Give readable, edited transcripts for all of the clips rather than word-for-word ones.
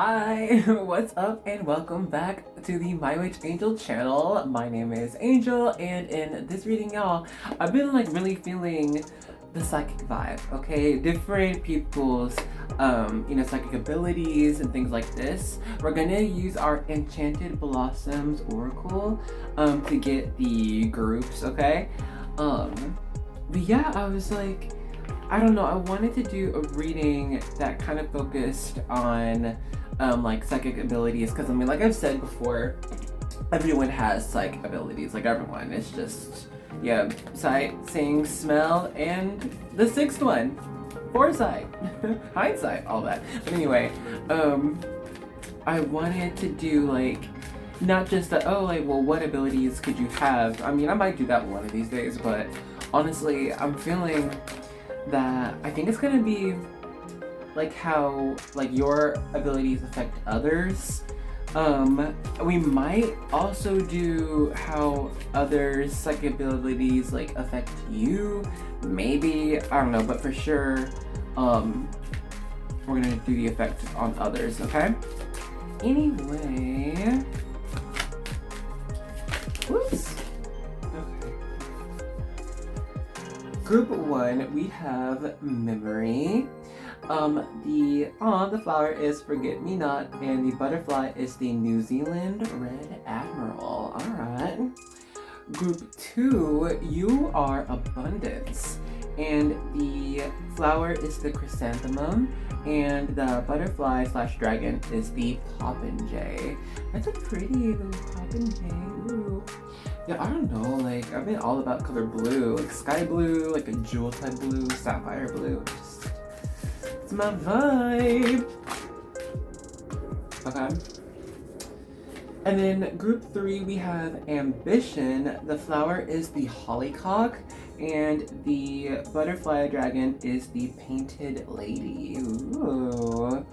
Hi, what's up and welcome back to the MySeaAngel channel. My name is Angel, and in this reading, y'all, I've been really feeling the psychic vibe, okay? Different people's psychic abilities and things like this. We're gonna use our Enchanted Blossoms Oracle to get the groups, okay? But yeah, I was like, I don't know, I wanted to do a reading that kind of focused on psychic abilities, because like I've said before, everyone has psychic abilities, everyone. It's just, yeah, sight, seeing, smell, and the sixth one, foresight, hindsight, all that. But anyway, I wanted to do not just what abilities could you have? I might do that one of these days, but honestly, I'm feeling that I think it's gonna be how your abilities affect others. We might also do how others' psychic abilities affect you. Maybe, I don't know, but for sure, we're gonna do the effect on others, okay? Anyway. Whoops. Okay. Group 1, we have memory. The flower is Forget-Me-Not, and the butterfly is the New Zealand Red Admiral. Alright. Group 2, you are Abundance, and the flower is the chrysanthemum, and the butterfly / dragon is the popinjay. That's a pretty little popinjay. Ooh. Yeah, I don't know, I've been all about color blue, sky blue, a jewel type blue, sapphire blue. It's my vibe. Okay. And then group 3, we have Ambition. The flower is the hollyhock, and the butterfly dragon is the painted lady. Ooh,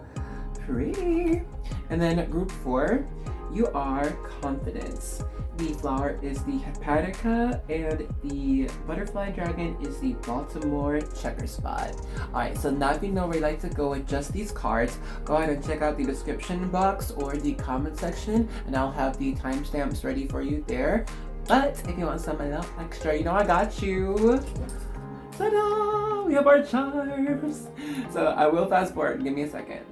pretty. And then group 4, you are Confidence. The flower is the hepatica, and the butterfly dragon is the Baltimore checker spot. Alright, so now if you know where you like to go with just these cards, go ahead and check out the description box or the comment section, and I'll have the timestamps ready for you there. But if you want something else extra, you know I got you. Ta-da! We have our charms. So I will fast forward. Give me a second.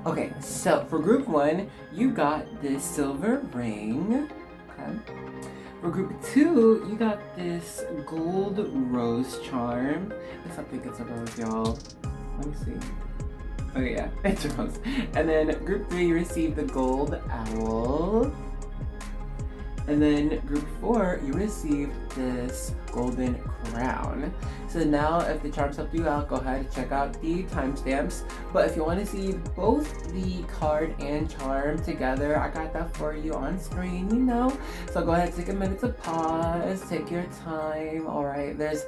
Okay, so for group 1, you got this silver ring. Okay. For group 2, you got this gold rose charm. I think it's a rose, y'all. Let me see. Okay, yeah, it's a rose. And then group 3, you received the gold owl. And then group 4, you received this golden crown. So now if the charms helped you out, go ahead and check out the timestamps. But if you want to see both the card and charm together, I got that for you on screen, you know. So go ahead, take a minute to pause, take your time, alright? There's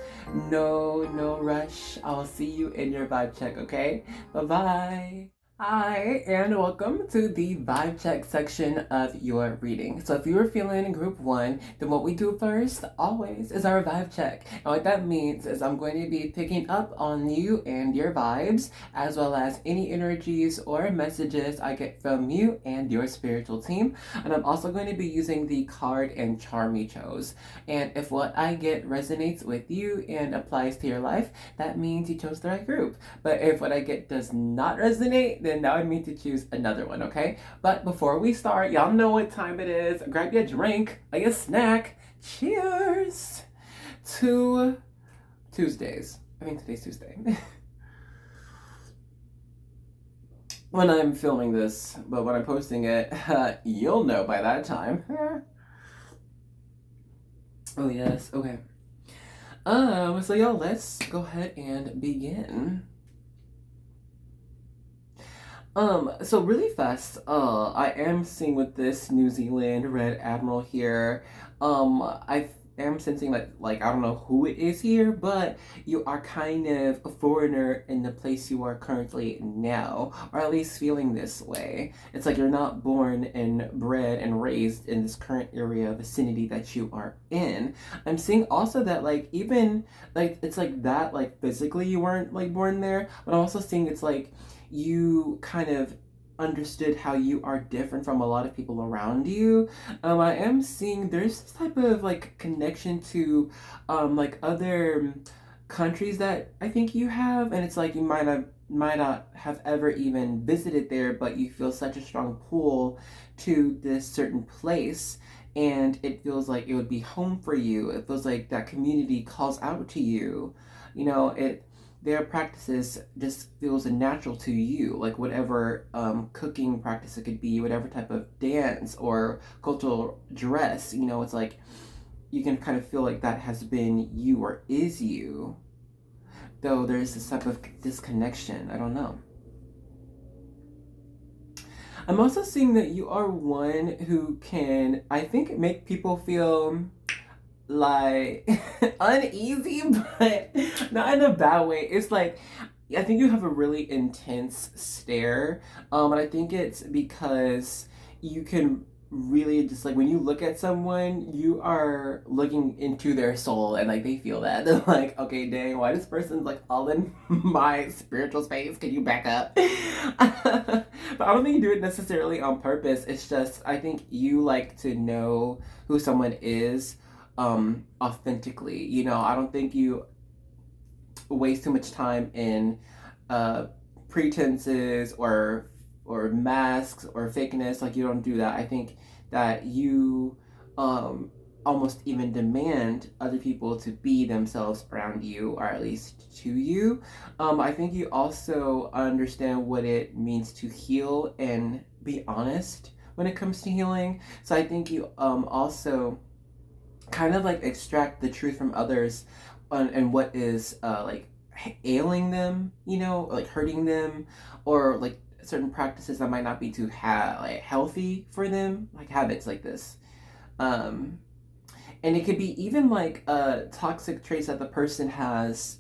no rush. I'll see you in your vibe check, okay? Bye-bye. Hi, and welcome to the vibe check section of your reading. So if you were feeling group 1, then what we do first, always, is our vibe check. And what that means is I'm going to be picking up on you and your vibes, as well as any energies or messages I get from you and your spiritual team. And I'm also going to be using the card and charm you chose. And if what I get resonates with you and applies to your life, that means you chose the right group. But if what I get does not resonate, then now I need to choose another one, okay? But before we start, y'all know what time it is. Grab your drink, or your snack. Cheers to Tuesdays. I think today's Tuesday. When I'm filming this, but when I'm posting it, you'll know by that time. Oh yes, okay. So y'all, let's go ahead and begin. So really fast, I am seeing with this New Zealand Red Admiral here, am sensing like I don't know who it is here, but you are kind of a foreigner in the place you are currently now, or at least feeling this way. It's like you're not born and bred and raised in this current area vicinity that you are in. I'm seeing also that like even like it's like that like physically you weren't like born there, but I'm also seeing it's like you kind of understood how you are different from a lot of people around you. I am seeing there's this type of like connection to like other countries that I think you have, and it's like you might not have ever even visited there, but you feel such a strong pull to this certain place, and it feels like it would be home for you. It feels like that community calls out to you. You know, it their practices just feels natural to you, like whatever cooking practice it could be, whatever type of dance or cultural dress. You know, it's like you can kind of feel like that has been you or is you, though there's this type of disconnection. I don't know. I'm also seeing that you are one who can, I think, make people feel like uneasy, but not in a bad way. It's like I think you have a really intense stare, and I think it's because you can really just like when you look at someone, you are looking into their soul, and like they feel that they're like, okay, dang, why this person's like all in my spiritual space? Can you back up? But I don't think you do it necessarily on purpose. It's just I think you like to know who someone is authentically. You know, I don't think you waste too much time in pretenses or masks or fakeness. Like you don't do that. I think that you almost even demand other people to be themselves around you, or at least to you. I think you also understand what it means to heal and be honest when it comes to healing. So I think you also kind of like extract the truth from others and what is like ailing them, you know, like hurting them, or like certain practices that might not be too like healthy for them, like habits like this. And it could be even like toxic traits that the person has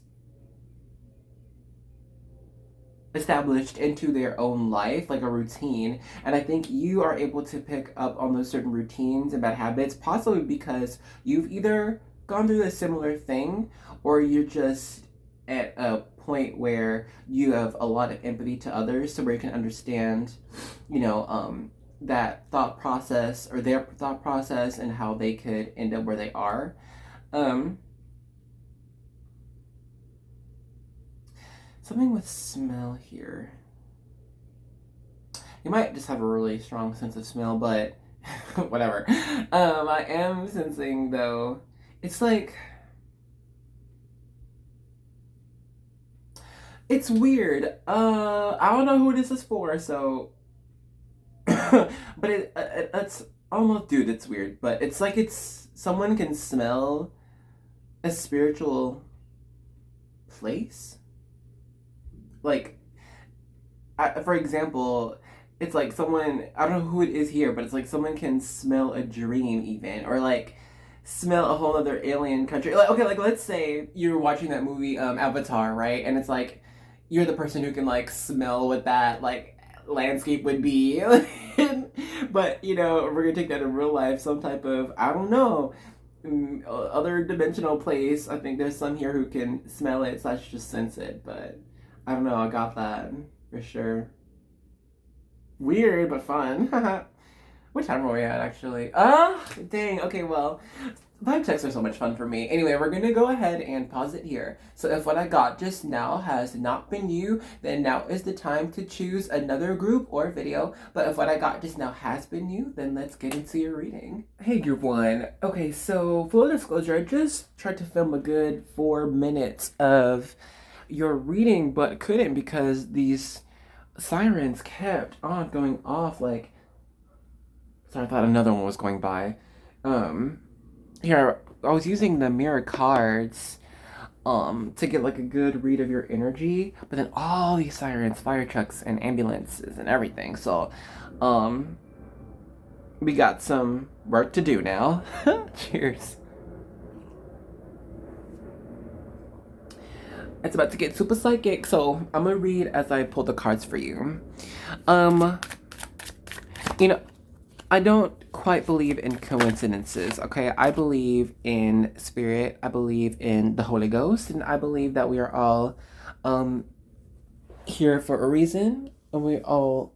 established into their own life, like a routine. And I think you are able to pick up on those certain routines and bad habits, possibly because you've either gone through a similar thing, or you're just at a point where you have a lot of empathy to others, so where you can understand, you know, that thought process or their thought process and how they could end up where they are. Something with smell here. You might just have a really strong sense of smell, but whatever. I am sensing though, it's like it's weird. I don't know who this is for, so but it's almost, dude, it's weird, but it's like it's someone can smell a spiritual place. Like, for example, it's like someone, I don't know who it is here, but it's like someone can smell a dream even, or like smell a whole other alien country. Like, okay, like let's say you're watching that movie Avatar, right? And it's like you're the person who can like smell what that like landscape would be. But you know, we're gonna take that in real life, some type of, I don't know, other dimensional place. I think there's some here who can smell it slash just sense it, but I don't know, I got that for sure. Weird but fun. Which time are we at actually? Dang, okay, well, vibe checks are so much fun for me. Anyway, we're gonna go ahead and pause it here. So if what I got just now has not been you, then now is the time to choose another group or video. But if what I got just now has been you, then let's get into your reading. Hey group one. Okay, so full disclosure, I just tried to film a good 4 minutes of your reading, but couldn't because these sirens kept on going off. Like, sorry, I thought another one was going by. Here, I was using the mirror cards to get like a good read of your energy, but then all these sirens, fire trucks, and ambulances and everything. So we got some work to do now. Cheers. It's about to get super psychic, so I'm gonna read as I pull the cards for you. Um, you know, I don't quite believe in coincidences, okay? I believe in spirit, I believe in the Holy Ghost, and I believe that we are all here for a reason, and we all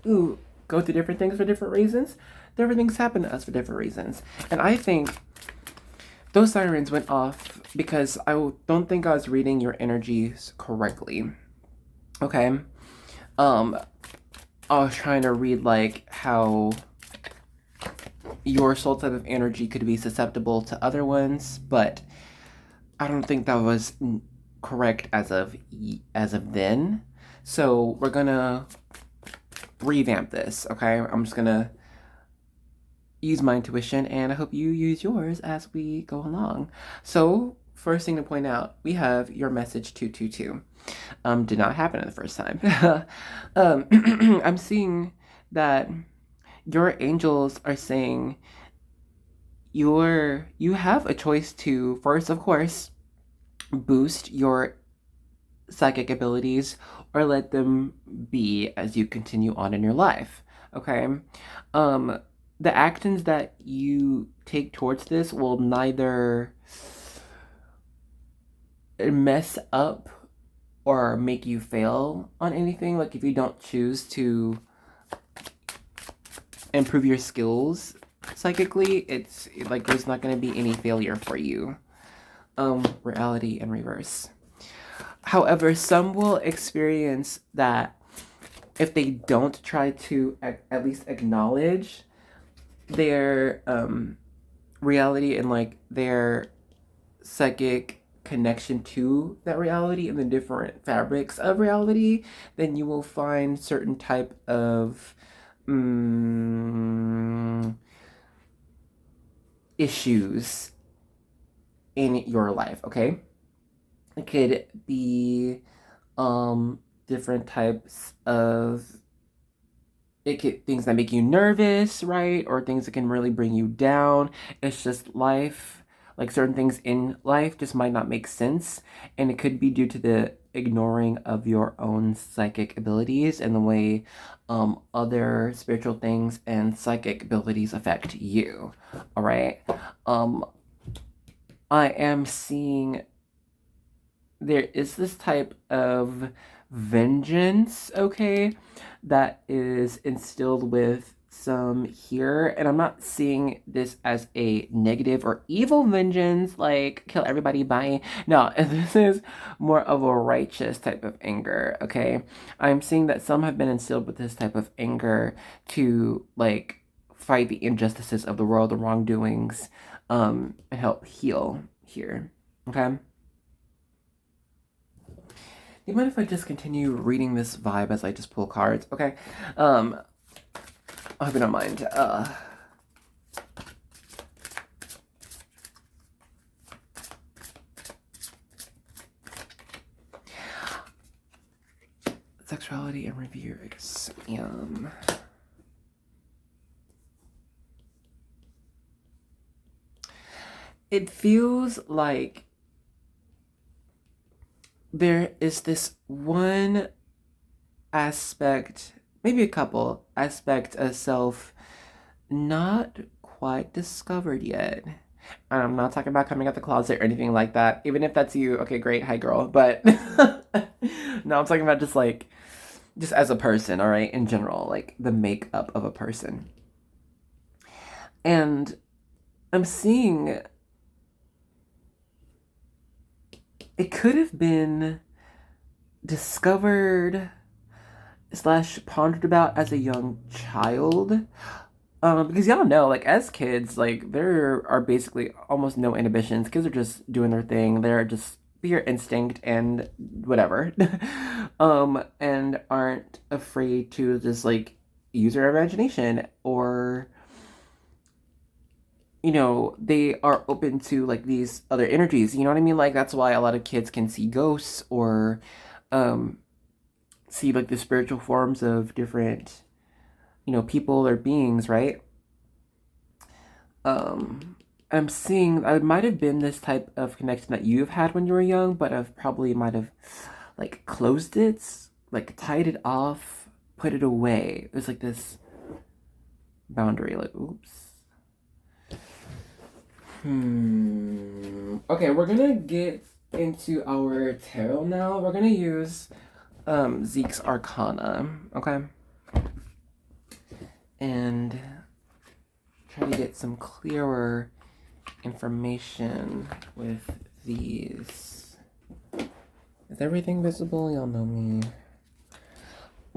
go through different things for different reasons. Different things happen to us for different reasons. And I think those sirens went off because I don't think I was reading your energies correctly. Okay? I was trying to read like how your soul type of energy could be susceptible to other ones, but I don't think that was correct as of then. So we're gonna revamp this, okay? I'm just gonna use my intuition, and I hope you use yours as we go along. So, first thing to point out, we have your message 222. Did not happen the first time. I'm seeing that your angels are saying you have a choice to first, of course, boost your psychic abilities or let them be as you continue on in your life. Okay? The actions that you take towards this will neither mess up or make you fail on anything. Like if you don't choose to improve your skills psychically, it's like there's not going to be any failure for you. Reality in reverse. However, some will experience that if they don't try to at least acknowledge their reality and like their psychic connection to that reality and the different fabrics of reality, then you will find certain type of issues in your life, okay? It could be different types of things that make you nervous, right? Or things that can really bring you down. It's just life. Like certain things in life just might not make sense. And it could be due to the ignoring of your own psychic abilities and the way other spiritual things and psychic abilities affect you. All right. I am seeing there is this type of vengeance, okay, that is instilled with some here. And I'm not seeing this as a negative or evil vengeance, like kill everybody, bye. No, this is more of a righteous type of anger, okay? I'm seeing that some have been instilled with this type of anger to, like, fight the injustices of the world, the wrongdoings, and help heal here, okay? Do you mind if I just continue reading this vibe as I just pull cards? Okay. I hope you don't mind. Sexuality and reviews. It feels like there is this one aspect, maybe a couple aspect of self not quite discovered yet. And I'm not talking about coming out the closet or anything like that. Even if that's you, okay, great, hi girl. But no, I'm talking about just as a person, all right, in general, like the makeup of a person. And I'm seeing it could have been discovered slash pondered about as a young child. Because y'all know, like, as kids, like, there are basically almost no inhibitions. Kids are just doing their thing. They're just pure instinct and whatever. And aren't afraid to just, like, use their imagination or, you know, they are open to, like, these other energies. You know what I mean? Like, that's why a lot of kids can see ghosts or, see, like, the spiritual forms of different, you know, people or beings, right? I'm seeing it might have been this type of connection that you've had when you were young, but I've probably might have like closed it, like tied it off, put it away. There's like this boundary, like oops. Okay, we're gonna get into our tarot now. We're gonna use Zeke's Arcana, okay? And try to get some clearer information with these. Is everything visible? Y'all know me.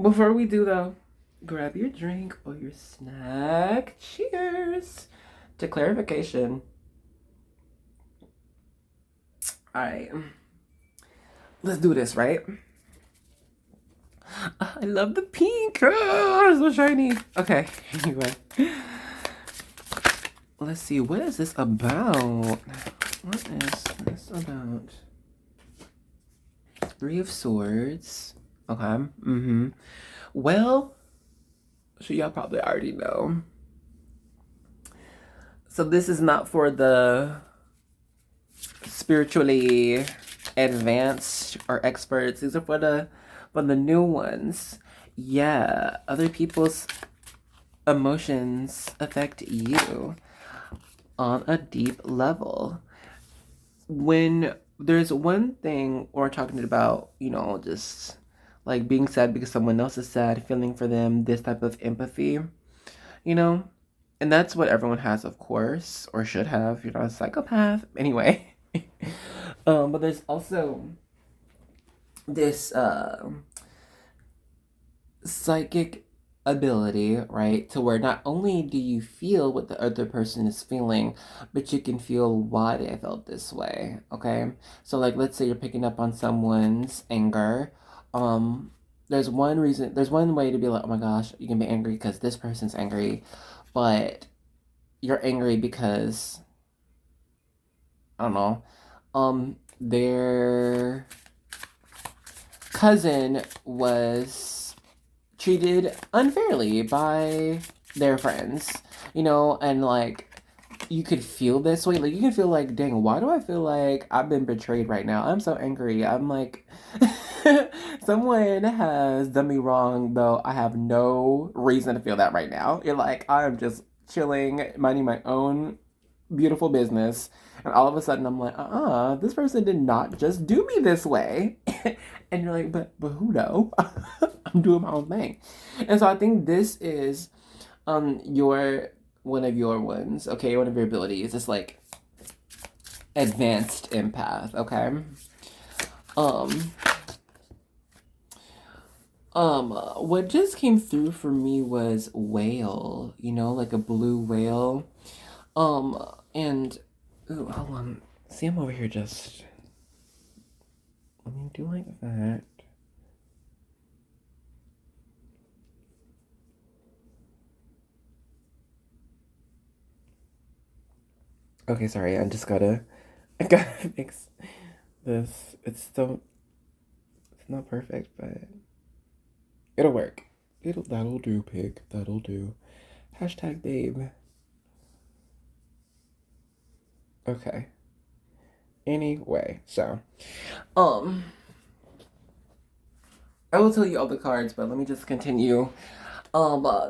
Before we do though, grab your drink or your snack. Cheers to clarification. Alright. Let's do this, right? I love the pink. Oh, it's so shiny. Okay, anyway. Let's see, what is this about? What is this about? Three of Swords. Okay. Well, so y'all probably already know. So this is not for the spiritually advanced or experts. These are for the new ones. Yeah, other people's emotions affect you on a deep level. When there's one thing we're talking about, you know, just like being sad because someone else is sad, feeling for them, this type of empathy, you know, and that's what everyone has, of course, or should have. You're not a psychopath anyway. But there's also this psychic ability, right, to where not only do you feel what the other person is feeling, but you can feel why they felt this way. Okay, so like let's say you're picking up on someone's anger. There's one way to be like, oh my gosh, you can be angry because this person's angry, but you're angry because I don't know, their cousin was treated unfairly by their friends, you know, and like you could feel this way. Like you can feel like, dang, why do I feel like I've been betrayed right now? I'm so angry. I'm like, someone has done me wrong, though I have no reason to feel that right now. You're like, I'm just chilling, minding my own beautiful business. And all of a sudden I'm like, this person did not just do me this way. And you're like, but who know? I'm doing my own thing. And so I think this is your one of your ones, okay, one of your abilities. It's like advanced empath, okay? What just came through for me was whale, you know, like a blue whale. And ooh, hold on. See, I'm over here just let me do like that. Okay, sorry, I gotta fix this. It's not perfect, but it'll work. That'll do, pig. That'll do. Hashtag babe. Okay. Anyway, so I will tell you all the cards, but let me just continue.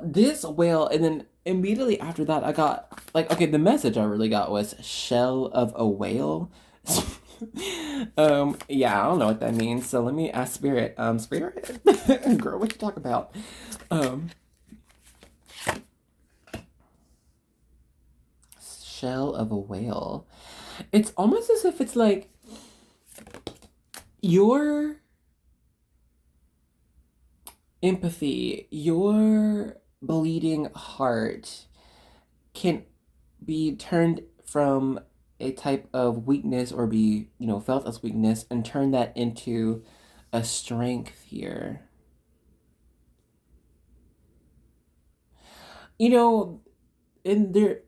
This whale, and then immediately after that, I got like, okay, the message I really got was shell of a whale. Yeah, I don't know what that means. So let me ask Spirit. Spirit, girl, what you talk about? Shell of a whale. It's almost as if it's like your empathy, your bleeding heart can be turned from a type of weakness or be, you know, felt as weakness and turn that into a strength here. You know, in there,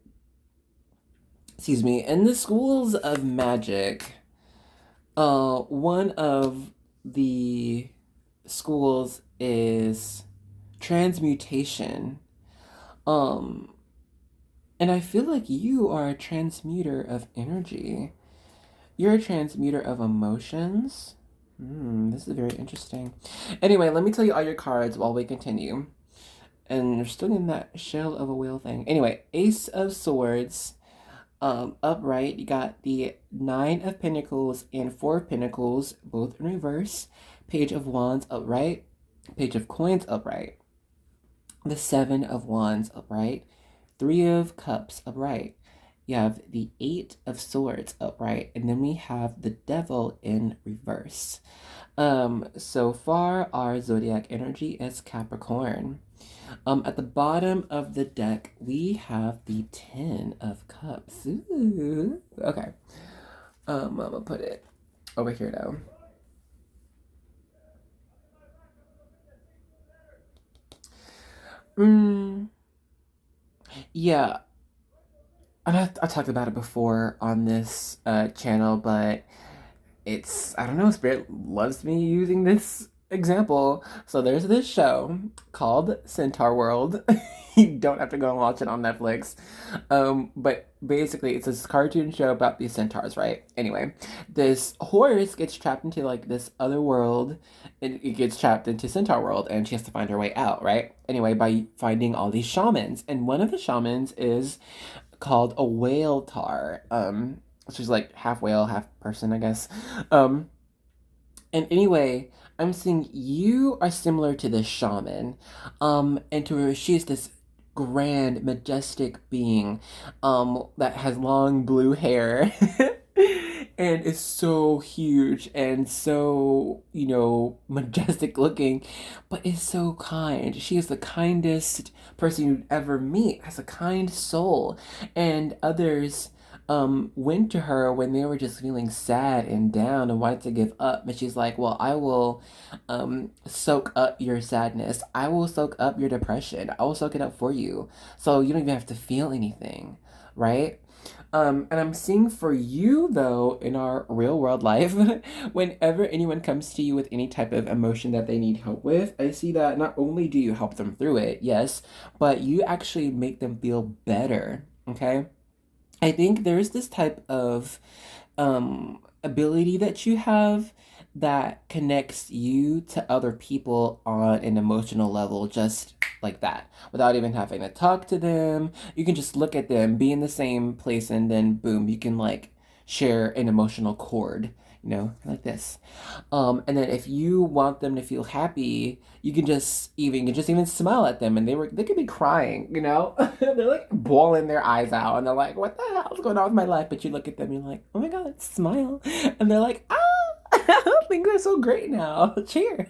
excuse me, in the schools of magic, one of the schools is transmutation. And I feel like you are a transmuter of energy. You're a transmuter of emotions. This is very interesting. Anyway, let me tell you all your cards while we continue. And you're still in that shell of a whale thing. Anyway, Ace of Swords. Upright, you got the Nine of Pentacles and Four of Pentacles, both in reverse. Page of Wands upright. Page of Coins upright. The Seven of Wands upright. Three of Cups upright. You have the Eight of Swords upright, and then we have the Devil in reverse. So far our zodiac energy is Capricorn. At the bottom of the deck, we have the Ten of Cups. Ooh. Okay. I'm gonna put it over here now. Yeah. And I talked about it before on this channel, but I don't know, Spirit loves me using this example. So there's this show called Centaur World. You don't have to go and watch it on Netflix. But basically, it's this cartoon show about these centaurs, right? Anyway, this horse gets trapped into like this other world, and it gets trapped into Centaur World, and she has to find her way out, right? Anyway, by finding all these shamans, and one of the shamans is called a whale tar. Which is like half whale, half person, I guess. Um, and anyway, I'm seeing you are similar to this shaman. And to her, she's this grand, majestic being, that has long blue hair. And is so huge and so, majestic looking, but is so kind. She is the kindest person you'd ever meet, has a kind soul. And others went to her when they were just feeling sad and down and wanted to give up. But she's like, well, I will soak up your sadness. I will soak up your depression. I will soak it up for you. So you don't even have to feel anything, right? And I'm seeing for you, though, in our real world life, whenever anyone comes to you with any type of emotion that they need help with, I see that not only do you help them through it, yes, but you actually make them feel better, okay? I think there's this type of ability that you have that connects you to other people on an emotional level, just like that, without even having to talk to them. You can just look at them, be in the same place, and then boom, you can like share an emotional chord, like this. And then if you want them to feel happy, you can just even smile at them, and they could be crying, they're like bawling their eyes out, and they're like, "What the hell's going on with my life?" But you look at them, and you're like, "Oh my God, smile," and they're like, "Ah, things are so great now. Cheers."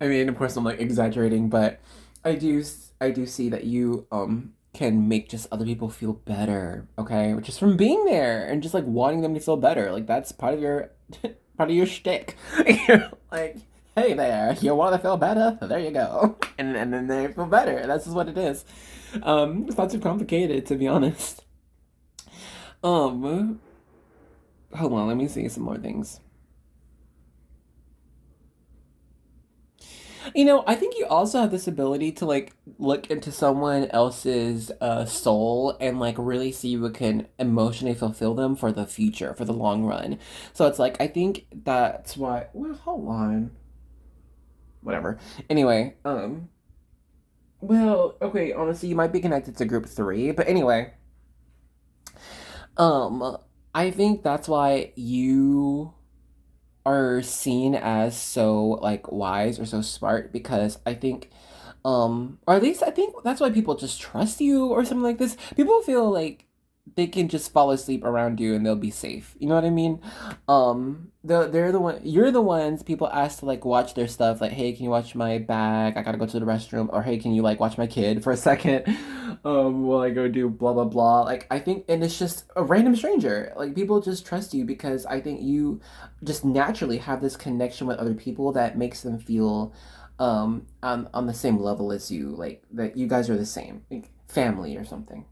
I mean, of course, I'm like exaggerating, but I do see that you can make just other people feel better, okay? Just from being there and just like wanting them to feel better. Like that's part of your part of your shtick. You're like, hey there, you want to feel better? There you go. And then they feel better. That's just what it is. It's not too complicated, to be honest. Um, Hold on, let me see some more things. I think you also have this ability to like look into someone else's soul and like really see what can emotionally fulfill them for the future, for the long run. So it's like I think that's why. Well, hold on. Whatever. Anyway, well, okay. Honestly, you might be connected to group three, but anyway, um, I think that's why you are seen as so like wise or so smart because I think or at least I think that's why people just trust you or something like this. People feel like they can just fall asleep around you and they'll be safe. You know what I mean? They're the one you're the ones people ask to like watch their stuff like, "Hey, can you watch my bag? I gotta go to the restroom." Or, "Hey, can you like watch my kid for a second while I go do blah blah blah." Like I think and it's just a random stranger. Like people just trust you because I think you just naturally have this connection with other people that makes them feel on the same level as you, like that you guys are the same, like family or something.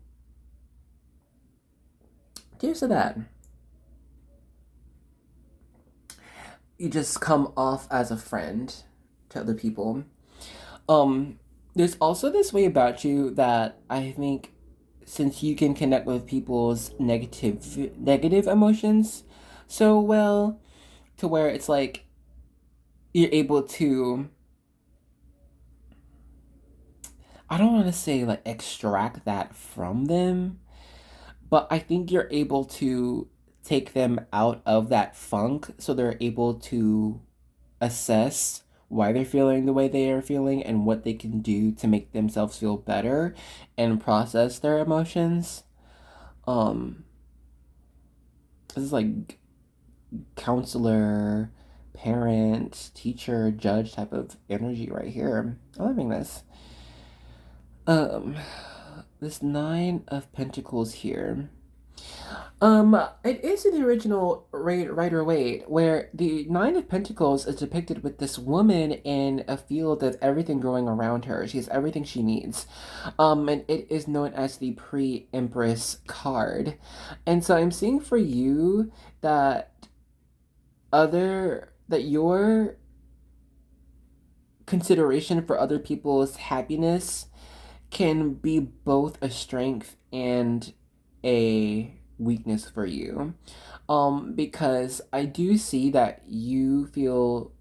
Here's to that. You just come off as a friend to other people. Um There's also this way about you that I think, since you can connect with people's negative emotions so well, to where it's like you're able to, I don't want to say like extract that from them, but I think you're able to take them out of that funk so they're able to assess why they're feeling the way they are feeling and what they can do to make themselves feel better and process their emotions. Um, this is like counselor, parent, teacher, judge type of energy right here. I'm loving this. Um, this Nine of Pentacles here. It is in the original Rider Waite, where the Nine of Pentacles is depicted with this woman in a field of everything growing around her. She has everything she needs. And it is known as the Pre-Empress card. And so I'm seeing for you that your consideration for other people's happiness can be both a strength and a weakness for you. Because I do see that you feel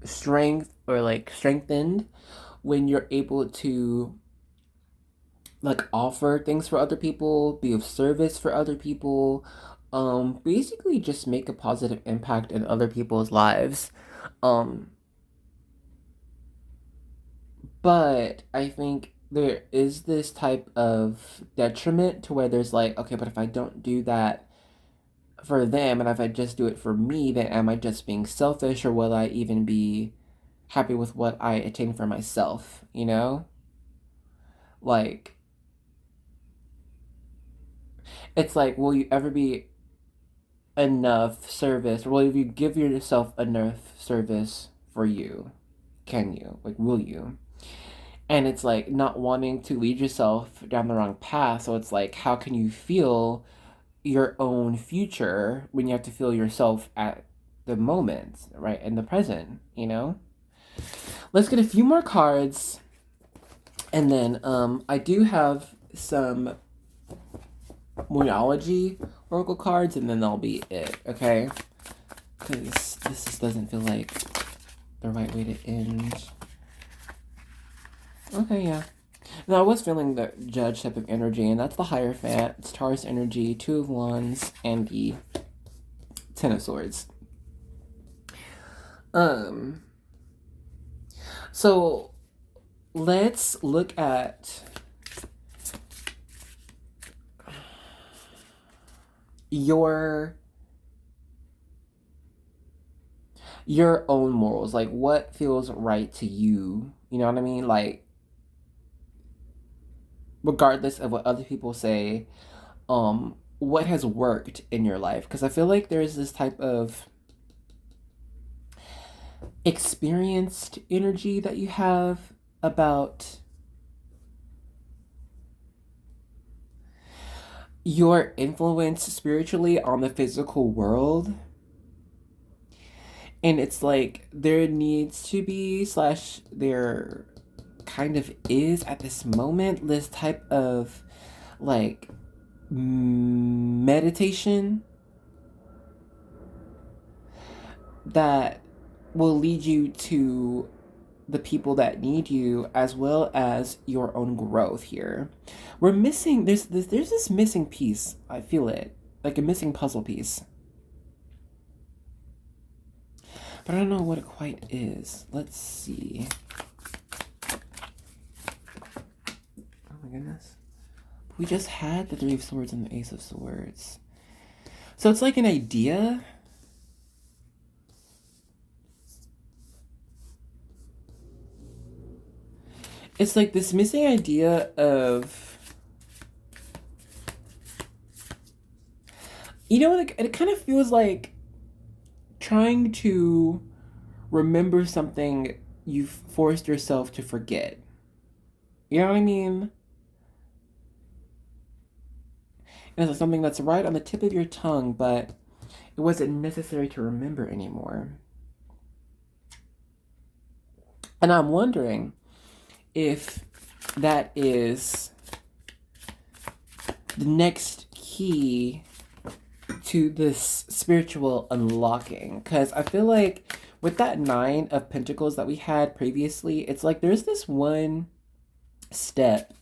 strength or like strengthened when you're able to like offer things for other people, be of service for other people, basically just make a positive impact in other people's lives. Um, But I think there is this type of detriment to where there's like, okay, but if I don't do that for them and if I just do it for me, then am I just being selfish or will I even be happy with what I attain for myself? You know? Like, it's like, will you ever be enough service or will you give yourself enough service for you? Can you? Like, will you? And it's like not wanting to lead yourself down the wrong path. So it's like, how can you feel your own future when you have to feel yourself at the moment, right? In the present, you know? Let's get a few more cards. And then I do have some Monology Oracle cards, and then that'll be it, okay? Because this just doesn't feel like the right way to end. Okay, yeah. Now, I was feeling the Judge type of energy, and that's the Hierophant. It's Taurus energy, Two of Wands, and the Ten of Swords. So let's look at your own morals. Like, what feels right to you? You know what I mean? Like, regardless of what other people say, what has worked in your life? Because I feel like there's this type of experienced energy that you have about your influence spiritually on the physical world. And it's like there needs to be, slash, there kind of is at this moment, this type of like meditation that will lead you to the people that need you as well as your own growth here. We're missing, there's this missing piece. I feel it, like a missing puzzle piece. But I don't know what it quite is. Let's see. Oh my goodness. We just had the Three of Swords and the Ace of Swords. So it's like an idea. It's like this missing idea of, you know, like, it kind of feels like trying to remember something you've forced yourself to forget. You know what I mean? And it's something that's right on the tip of your tongue, but it wasn't necessary to remember anymore. And I'm wondering if that is the next key to this spiritual unlocking. Because I feel like with that 9 of Pentacles that we had previously, it's like there's this one step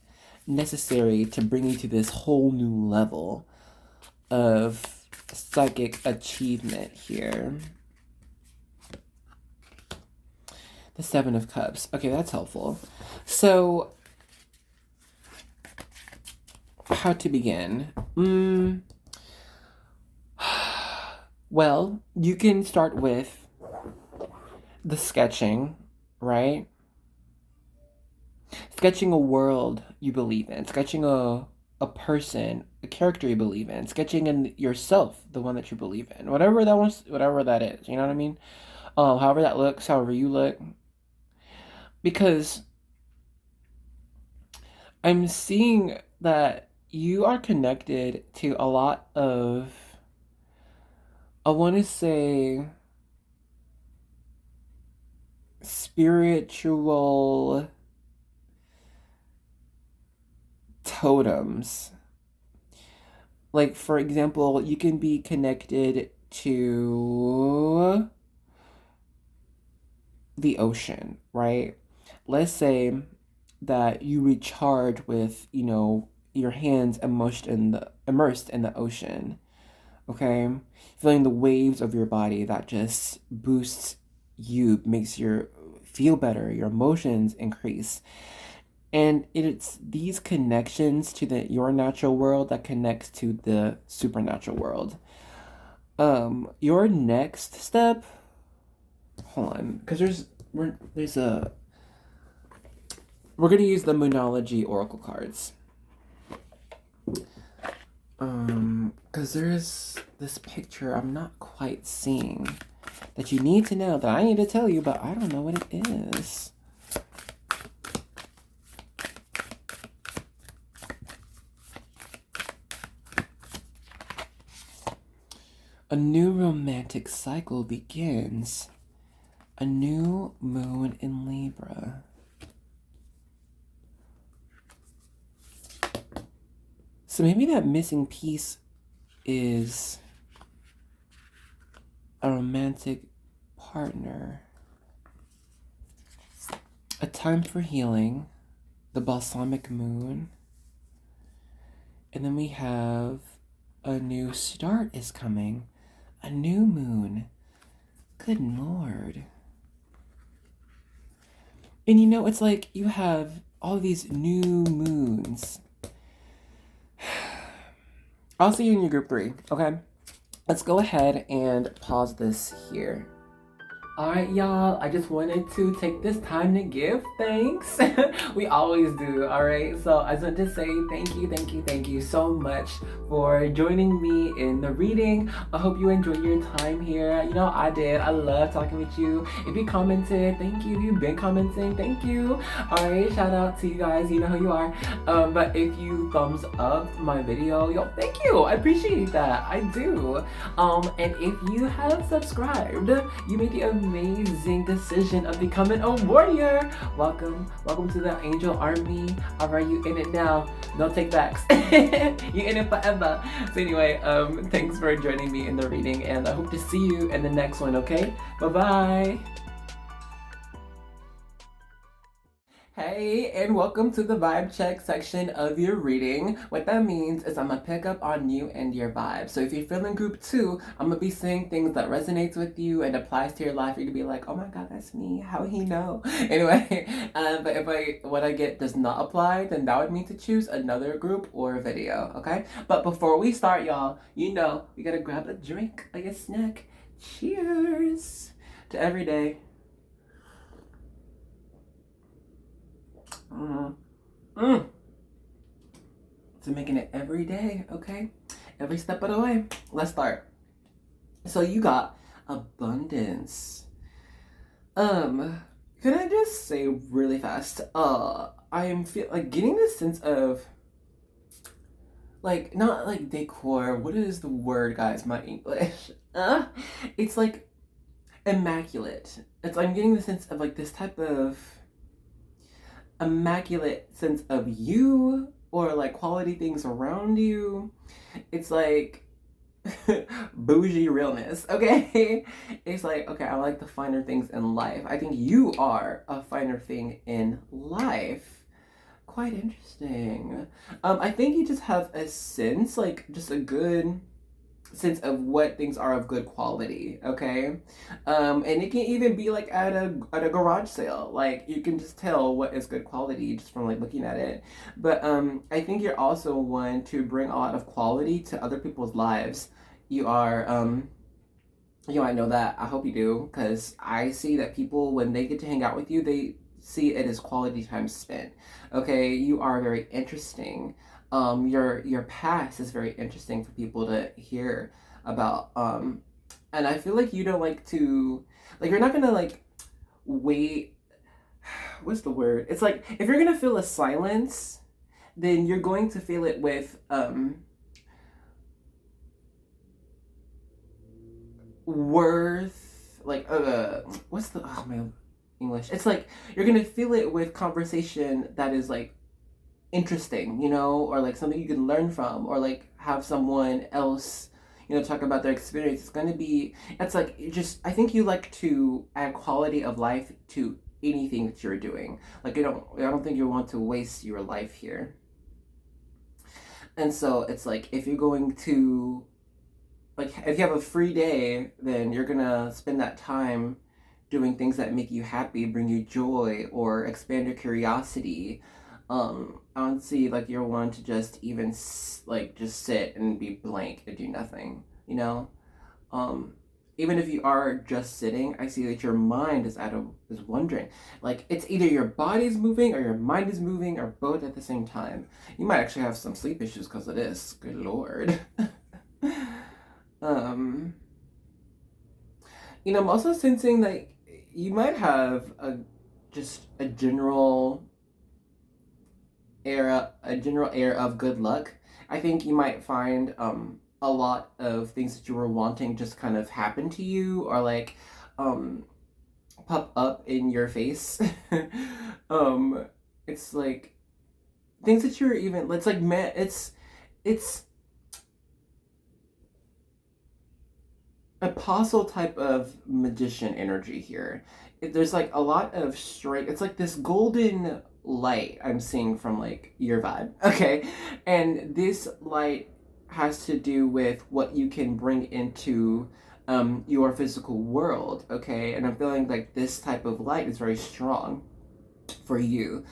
necessary to bring you to this whole new level of psychic achievement here. The 7 of Cups. Okay, that's helpful. So, how to begin? Well, you can start with the sketching, right? Sketching a world you believe in. Sketching a person, a character you believe in. Sketching in yourself, the one that you believe in. Whatever that is. You know what I mean? However that looks, however you look. Because I'm seeing that you are connected to a lot of, I want to say, spiritual totems. Like, for example, you can be connected to the ocean, right? Let's say that you recharge with, your hands immersed in the ocean, okay? Feeling the waves of your body that just boosts you, makes you feel better, your emotions increase. And it's these connections to your natural world that connects to the supernatural world. Your next step, hold on, because we're going to use the Moonology Oracle cards. Because there's this picture I'm not quite seeing that you need to know, that I need to tell you, but I don't know what it is. A new romantic cycle begins. A new moon in Libra. So maybe that missing piece is a romantic partner. A time for healing. The balsamic moon. And then we have a new start is coming. A new moon. Good Lord. And it's like you have all these new moons. I'll see you in your group 3, okay? Let's go ahead and pause this here. Alright, y'all, I just wanted to take this time to give thanks. We always do, alright? So I just want to say thank you so much for joining me in the reading. I hope you enjoyed your time here. I did. I love talking with you. If you commented, thank you. If you've been commenting, thank you. Alright, shout out to you guys. You know who you are. But if you thumbs up my video, yo, thank you. I appreciate that. I do. And if you have subscribed, you made the amazing decision of becoming a warrior. Welcome to the angel army. Alright, you in it now. No take backs. You in it forever. So anyway, thanks for joining me in the reading, and I hope to see you in the next one, okay? Bye-bye. Hey, and welcome to the vibe check section of your reading. What that means is I'm gonna pick up on you and your vibe. So if you're feeling group 2, I'm gonna be saying things that resonates with you and applies to your life. You're gonna be like, oh my god, that's me. How he know? Anyway, but if what I get does not apply, then that would mean to choose another group or video, okay? But before we start, y'all, we gotta grab a drink, like a snack. Cheers to every day. To making it every day, okay? Every step of the way. Let's start. So you got abundance. Can I just say really fast? I am getting this sense of not like decor. What is the word, guys? My English. It's like immaculate. I'm getting the sense of this type of immaculate sense of you or like quality things around you. It's like bougie realness, okay? It's like, okay, I like the finer things in life. I think you are a finer thing in life. Quite interesting. I think you just have a sense, like just a good sense of what things are of good quality, okay? And it can even be like at a garage sale. Like you can just tell what is good quality just from like looking at it. But I think you're also one to bring a lot of quality to other people's lives. You are you might know that. I hope you do, because I see that people, when they get to hang out with you, they see it as quality time spent. Okay, you are very interesting. Your past is very interesting for people to hear about. And I feel like you don't like to, like you're not gonna like wait. What's the word? It's like if you're gonna feel a silence, then you're going to feel it with worth, like what's the, oh man, English, it's like you're gonna feel it with conversation that is like interesting, you know, or like something you can learn from, or like have someone else, you know, talk about their experience. It's gonna be, it's like you just, I think you like to add quality of life to anything that you're doing. Like I don't think you want to waste your life here. And so it's like if you're going to, like if you have a free day, then you're gonna spend that time doing things that make you happy, bring you joy, or expand your curiosity. I don't see like you're one to just even like just sit and be blank and do nothing, you know. um Even if you are just sitting, I see that your mind is wondering. Like it's either your body's moving or your mind is moving, or both at the same time. You might actually have some sleep issues because of this. Good lord. um I'm also sensing like you might have just a general air of good luck. I think you might find a lot of things that you were wanting just kind of happen to you, or like um pop up in your face. um it's like things that you're even, it's like man, it's apostle type of magician energy here. There's like a lot of straight, it's like this golden light I'm seeing from like your vibe. Okay, and this light has to do with what you can bring into your physical world. Okay, and I'm feeling like this type of light is very strong for you,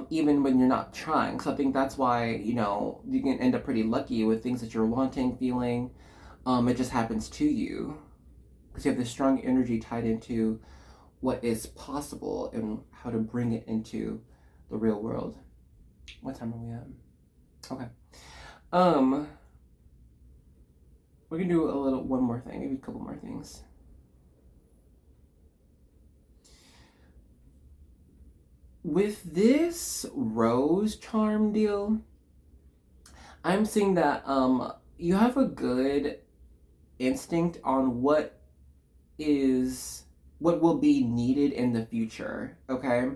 even when you're not trying. So I think that's why, you can end up pretty lucky with things that you're wanting, feeling. It just happens to you because you have this strong energy tied into what is possible and how to bring it into the real world. What time are we at? Okay. Um, we're gonna do one more thing, maybe a couple more things. With this rose charm deal, I'm seeing that you have a good instinct on what will be needed in the future, okay?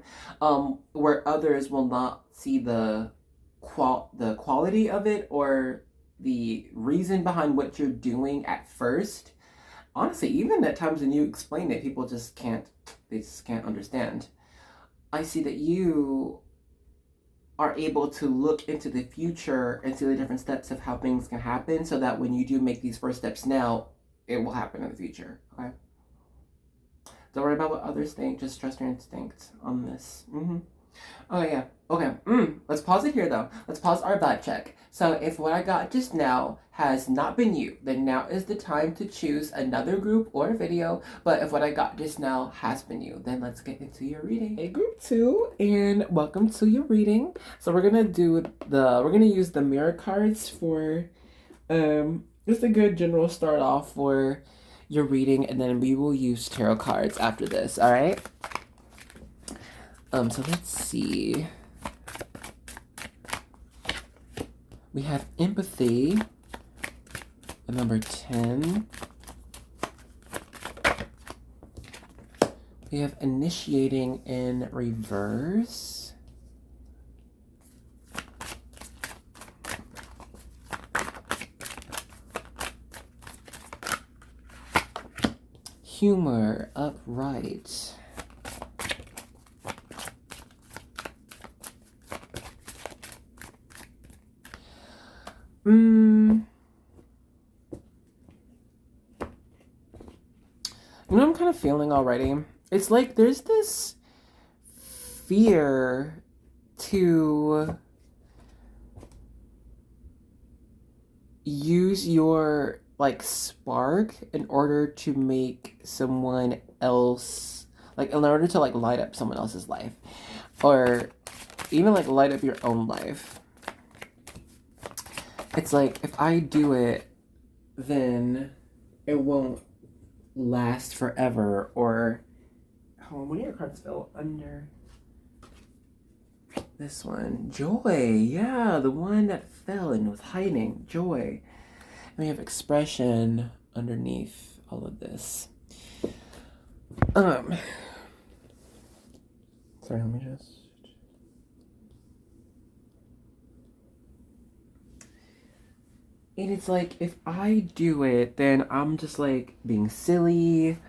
Where others will not see the quality of it or the reason behind what you're doing at first. Honestly, even at times when you explain it, people just can't, they just can't understand. I see that you are able to look into the future and see the different steps of how things can happen, so that when you do make these first steps now, it will happen in the future, okay? Don't worry about what others think, just trust your instincts on this. Oh yeah, okay. Let's pause it here though. Let's pause our vibe check. So if what I got just now has not been you, then now is the time to choose another group or video. But if what I got just now has been you, then let's get into your reading. Hey group 2, and welcome to your reading. So we're gonna use the mirror cards for just a good general start off for your reading, and then we will use tarot cards after this, all right? So let's see. We have empathy, number 10. We have initiating in reverse. humor upright. You know what I'm kind of feeling already? It's like there's this fear to use your like spark in order to make someone else, like in order to like light up someone else's life, or even like light up your own life. It's like if I do it, then it won't last forever. Or hold on, one of your cards fell under this one. Joy. Yeah, the one that fell and was hiding. Joy. And we have expression underneath all of this. Sorry, let me just. And it's like, if I do it, then I'm just like being silly.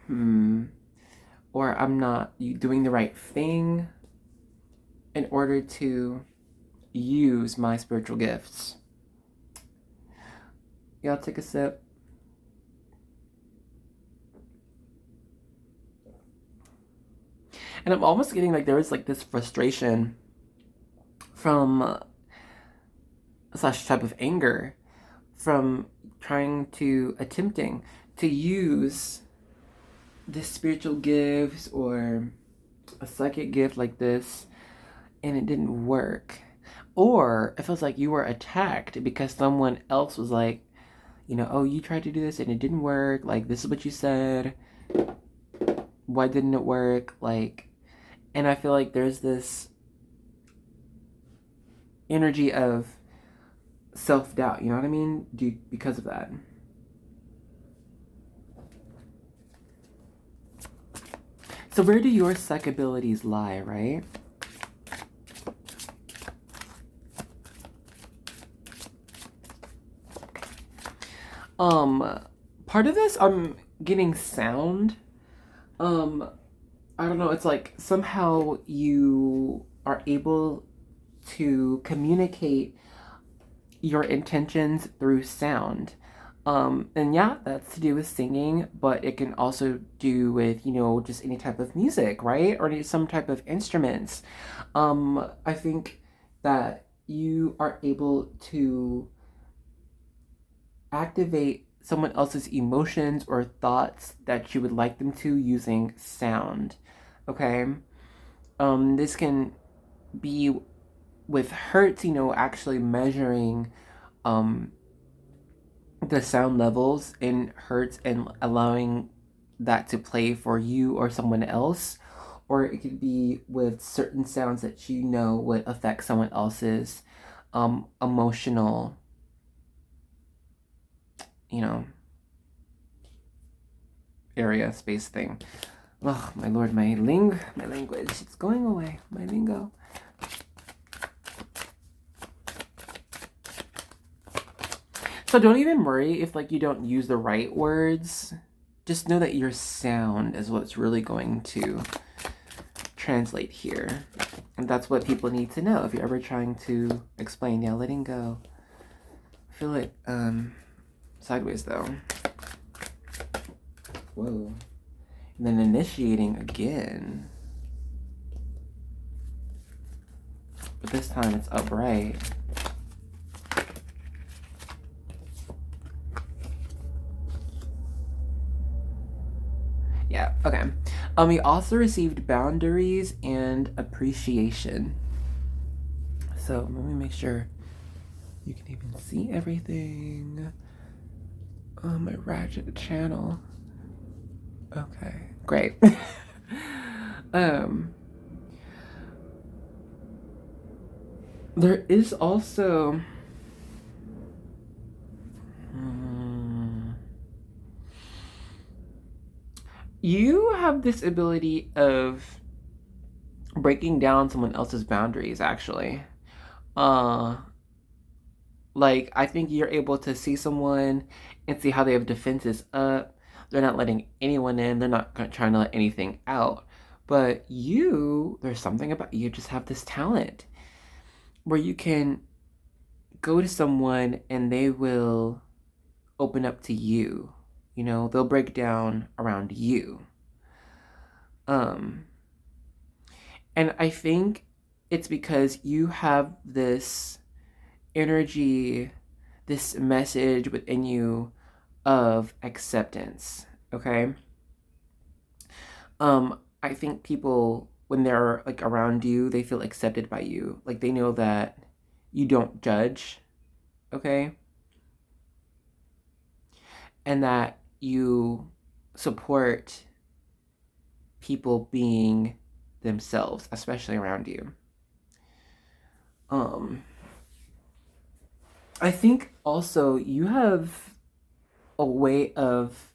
Or I'm not doing the right thing in order to use my spiritual gifts. Y'all take a sip. And I'm almost getting like there was like this frustration from slash type of anger from attempting to use this spiritual gifts or a psychic gift like this, and it didn't work. Or it feels like you were attacked because someone else was like, you know, oh, you tried to do this and it didn't work. Like, this is what you said. Why didn't it work? Like, and I feel like there's this energy of self-doubt, you know what I mean? Because of that. So where do your psych abilities lie, right? Part of this, I'm getting sound. I don't know, it's like somehow you are able to communicate your intentions through sound. And yeah, that's to do with singing, but it can also do with, you know, just any type of music, right? Or some type of instruments. I think that you are able to activate someone else's emotions or thoughts that you would like them to using sound, okay? This can be with hertz, you know, actually measuring the sound levels in hertz and allowing that to play for you or someone else. Or it could be with certain sounds that you know would affect someone else's emotional, you know, area, space thing. Oh, my lord, my language, it's going away, my lingo. So don't even worry if like you don't use the right words. Just know that your sound is what's really going to translate here. And that's what people need to know if you're ever trying to explain. Yeah, letting go. I feel it sideways though. Whoa. And then initiating again. But this time it's upright. Yeah, okay. We also received boundaries and appreciation. So let me make sure you can even see everything on my ratchet channel. Okay, great. There is also you have this ability of breaking down someone else's boundaries, actually. Like, I think you're able to see someone and see how they have defenses up. They're not letting anyone in. They're not trying to let anything out. But you, there's something about you just have this talent where you can go to someone and they will open up to you. You know, they'll break down around you. And I think it's because you have this energy, this message within you of acceptance, okay? I think people, when they're like around you, they feel accepted by you. Like they know that you don't judge, okay? And that you support people being themselves, especially around you. I think also you have a way of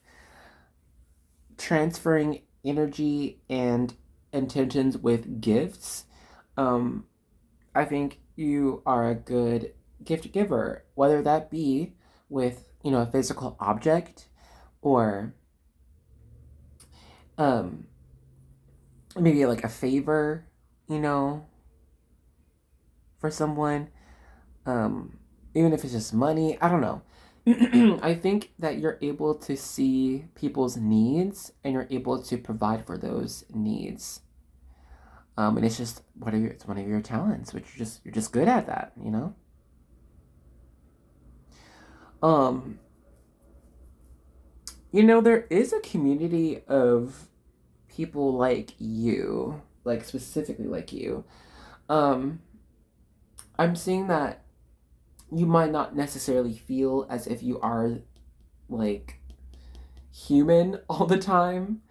transferring energy and intentions with gifts. I think you are a good gift giver, whether that be with, you know, a physical object or maybe like a favor, you know, for someone. Even if it's just money, I don't know. I think that you're able to see people's needs and you're able to provide for those needs. And it's just it's one of your talents, which you're just good at that, you know. You know, there is a community of people like you, like specifically like you. I'm seeing that you might not necessarily feel as if you are like human all the time.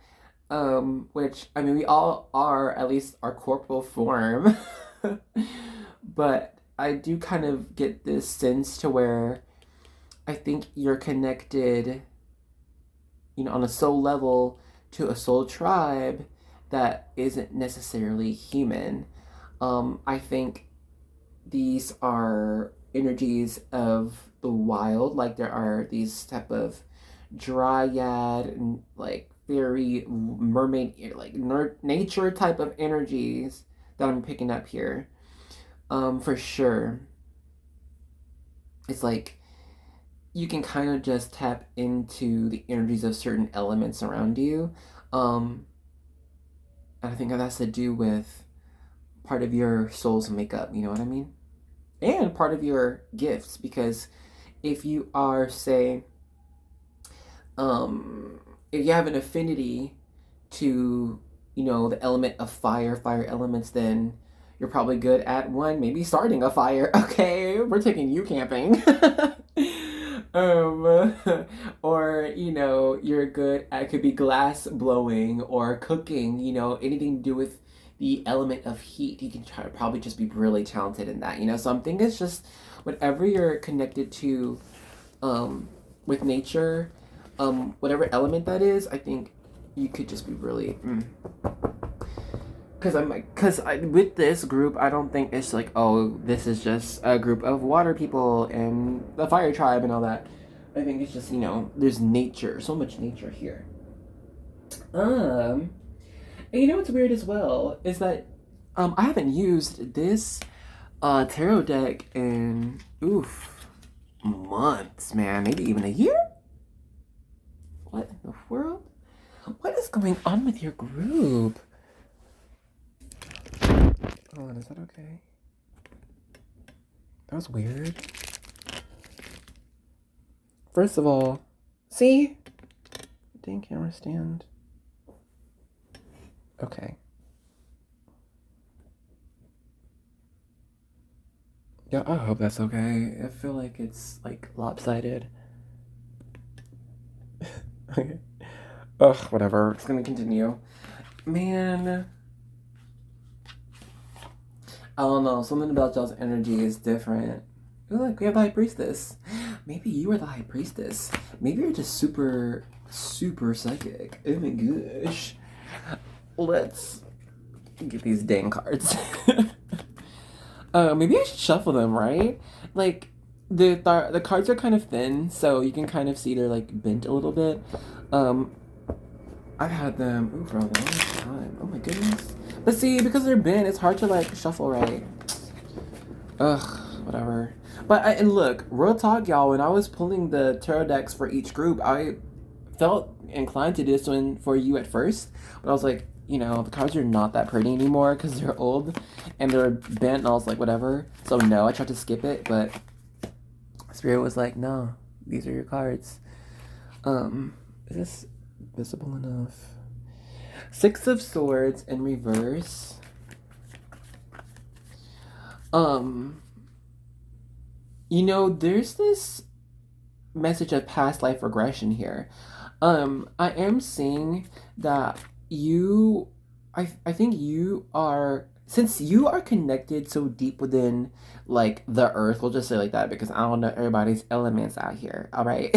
Which I mean we all are, at least our corporal form. But I do kind of get this sense to where I think you're connected, you know, on a soul level to a soul tribe that isn't necessarily human. I think these are energies of the wild, like there are these type of dryad and like fairy mermaid, like nature type of energies that I'm picking up here. For sure, it's like you can kind of just tap into the energies of certain elements around you. And I think that has to do with part of your soul's makeup, you know what I mean? And part of your gifts, because if you are, say, if you have an affinity to, you know, the element of fire elements, then you're probably good at one, maybe starting a fire. Okay, we're taking you camping. Or, you know, you're good at, could be glass blowing or cooking, you know, anything to do with the element of heat. You can try to probably just be really talented in that, you know. So I'm thinking it's just whatever you're connected to with nature, whatever element that is, I think you could just be really because with this group, I don't think it's like, oh, this is just a group of water people and the fire tribe and all that. I think it's just, you know, there's nature, so much nature here. And you know what's weird as well is that I haven't used this tarot deck in months, man, maybe even a year. What in the world? What is going on with your group? Hold on, is that okay? That was weird. First of all, see? Dang camera stand. Okay. Yeah, I hope that's okay. I feel like it's like lopsided. Okay. Ugh, whatever. It's gonna continue. Man. I don't know. Something about y'all's energy is different. Ooh, look, we have the High Priestess. Maybe you are the High Priestess. Maybe you're just super, super psychic. Oh my gosh. Let's get these dang cards. Maybe I should shuffle them, right? Like, The cards are kind of thin, so you can kind of see they're like bent a little bit. Um, I've had them for a long time. Oh my goodness. But see, because they're bent, it's hard to like shuffle right. Ugh, whatever. And look, real talk, y'all. When I was pulling the tarot decks for each group, I felt inclined to do this one for you at first, but I was like, the cards are not that pretty anymore because they're old and they're bent, and I was like, whatever. So no, I tried to skip it, but Spirit was like, no, these are your cards. Is this visible enough? Six of Swords in reverse. There's this message of past life regression here. I am seeing that I think you are, since you are connected so deep within like the earth, we'll just say like that because I don't know everybody's elements out here, all right?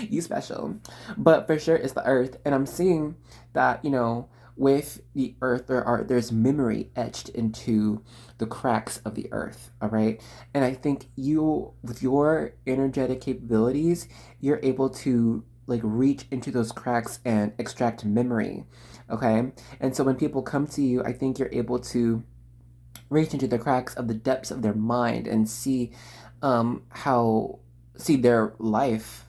You special. But for sure it's the earth, and I'm seeing that, with the earth there's memory etched into the cracks of the earth, all right? And I think you, with your energetic capabilities, you're able to like reach into those cracks and extract memory, okay? And so when people come to you, I think you're able to reach into the cracks of the depths of their mind and see how see their life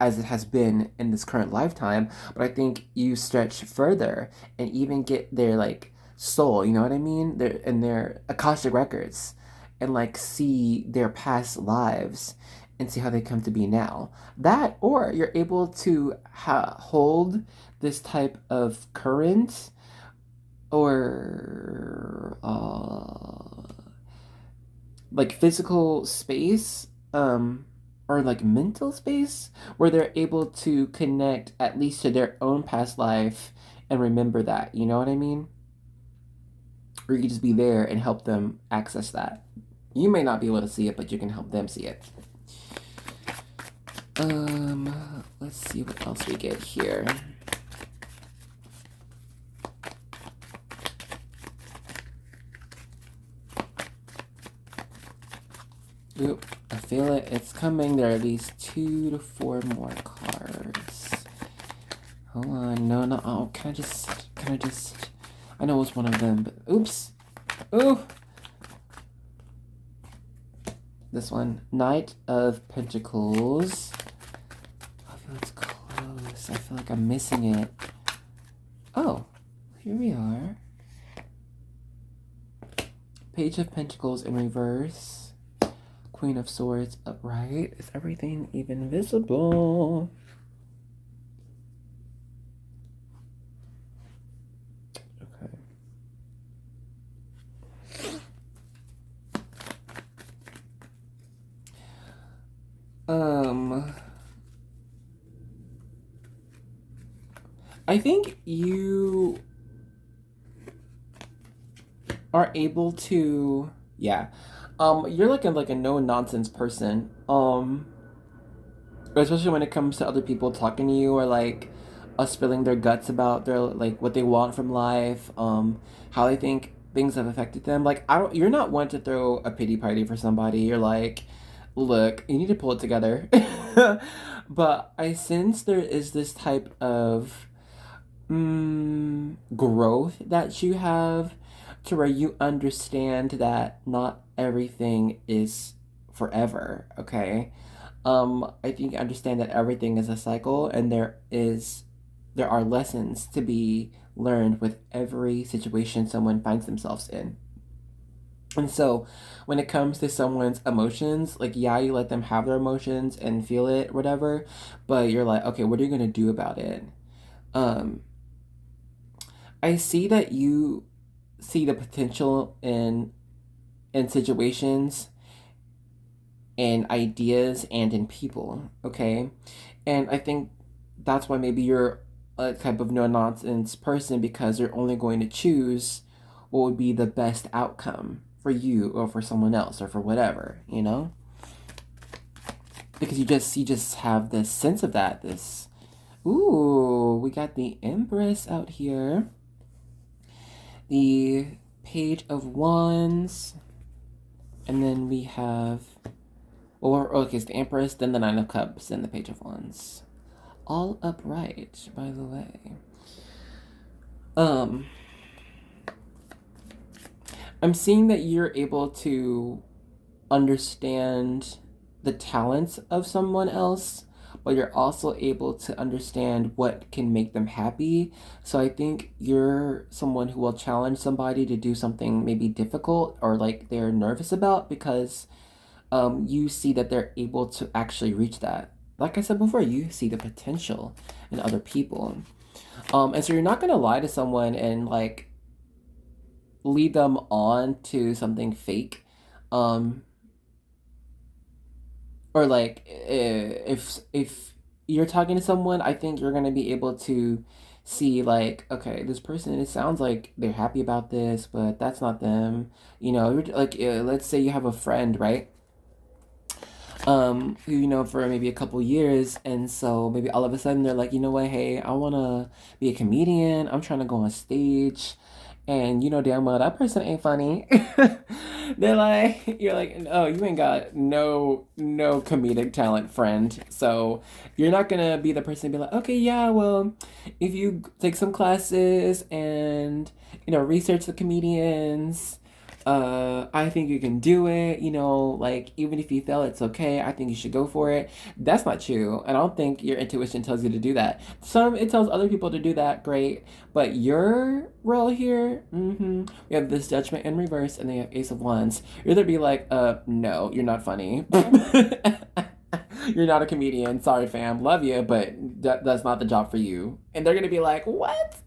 as it has been in this current lifetime. But I think you stretch further and even get their like soul, you know what I mean, their akashic records, and like see their past lives and see how they come to be now. That, or you're able to hold this type of current, or like physical space, or like mental space, where they're able to connect at least to their own past life and remember that, you know what I mean? Or you can just be there and help them access that. You may not be able to see it, but you can help them see it. Let's see what else we get here. Oop, I feel it. It's coming. There are at least 2 to 4 more cards. Hold on. No. Oh, can I just... I know it's one of them, but... Oops. Ooh. This one. Knight of Pentacles. I feel it's close. I feel like I'm missing it. Oh. Here we are. Page of Pentacles in reverse. Queen of Swords upright. Is everything even visible? Okay. I think you are able to, yeah. You're like a no nonsense person. Especially when it comes to other people talking to you, or like spilling their guts about their like what they want from life, how they think things have affected them. Like you're not one to throw a pity party for somebody. You're like, look, you need to pull it together. But I sense there is this type of growth that you have, to where you understand that not everything is forever, okay? I think you understand that everything is a cycle, and there are lessons to be learned with every situation someone finds themselves in. And so when it comes to someone's emotions, like, yeah, you let them have their emotions and feel it, whatever, but you're like, okay, what are you gonna do about it? Um, I see that you see the potential in situations and ideas and in people, okay? And I think that's why maybe you're a type of no nonsense person, because you're only going to choose what would be the best outcome for you or for someone else or for whatever, you know? Because you just have this sense of that. This, ooh, we got the Empress out here. The Page of Wands. And then we have Well, okay, it's the Empress, then the Nine of Cups, then the Page of Wands. All upright, by the way. I'm seeing that you're able to understand the talents of someone else, but you're also able to understand what can make them happy. So I think you're someone who will challenge somebody to do something maybe difficult or like they're nervous about because you see that they're able to actually reach that. Like I said before, you see the potential in other people. And so you're not gonna lie to someone and like lead them on to something fake. Um, or like if you're talking to someone, I think you're gonna be able to see like, okay, this person, it sounds like they're happy about this, but that's not them. Like let's say you have a friend, right? Who you know for maybe a couple years, and so maybe all of a sudden they're like, you know what, hey, I want to be a comedian, I'm trying to go on stage, and you know damn well that person ain't funny. They're like, you're like, oh, you ain't got no comedic talent, friend. So you're not gonna be the person to be like, okay, yeah, well, if you take some classes and research the comedians, I think you can do it, like even if you fail, it's okay. I think you should go for it. That's not true. And I don't think your intuition tells you to do that. It tells other people to do that, great. But your role here, we have this Judgment in reverse and then you have Ace of Wands. You're gonna be like, no, you're not funny. You're not a comedian. Sorry, fam. Love you, but that's not the job for you. And they're gonna be like, what?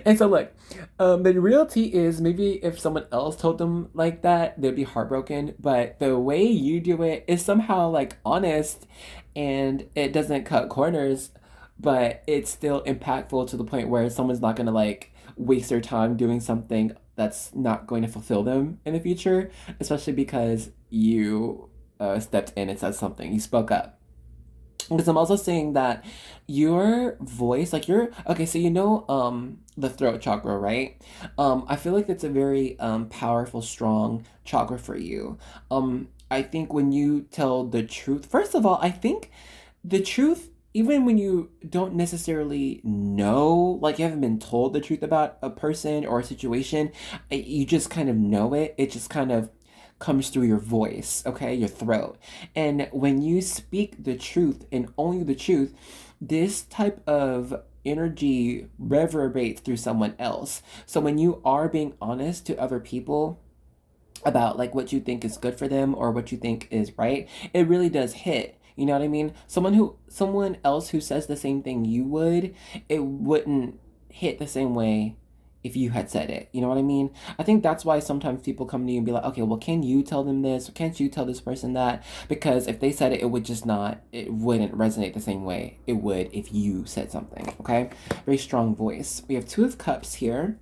And so look, the reality is maybe if someone else told them like that, they'd be heartbroken. But the way you do it is somehow like honest, and it doesn't cut corners, but it's still impactful to the point where someone's not gonna like waste their time doing something that's not going to fulfill them in the future, especially because you stepped in and said something. You spoke up. Because I'm also saying that your voice, like okay, so the throat chakra, right? I feel like it's a very powerful, strong chakra for you. I think when you tell the truth, first of all, I think the truth, even when you don't necessarily know, like you haven't been told the truth about a person or a situation, you just kind of know it. It just kind of comes through your voice, okay, your throat. And when you speak the truth and only the truth, this type of energy reverberates through someone else. So when you are being honest to other people about like what you think is good for them or what you think is right, it really does hit. You know what I mean? Someone else who says the same thing you would, it wouldn't hit the same way if you had said it. You know what I mean? I think that's why sometimes people come to you and be like, okay, well, can you tell them this? Or can't you tell this person that? Because if they said it, it wouldn't resonate the same way it would if you said something, okay? Very strong voice. We have Two of Cups here.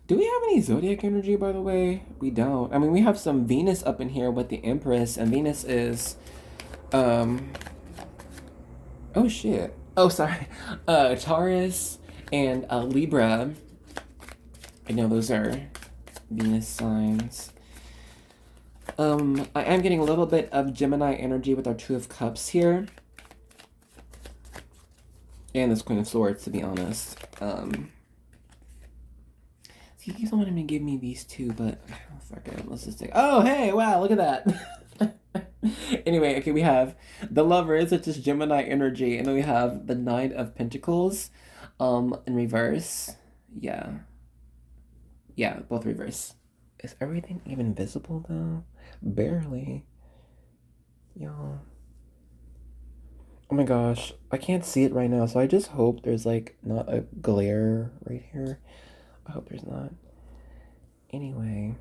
Do we have any zodiac energy, by the way? We don't. I mean, we have some Venus up in here with the Empress, and Venus is, oh shit. Oh, sorry. Taurus and Libra. I know those are Venus signs. I am getting a little bit of Gemini energy with our Two of Cups here. And this Queen of Swords, to be honest. He keeps wanting to give me these two, but fuck it. Let's just take. Oh, hey, wow, look at that. Anyway, okay, we have the Lovers, which is Gemini energy, and then we have the Nine of Pentacles, in reverse. Yeah, both reverse. Is everything even visible though? Barely. Y'all. Oh my gosh, I can't see it right now, so I just hope there's like not a glare right here. I hope there's not. Anyway.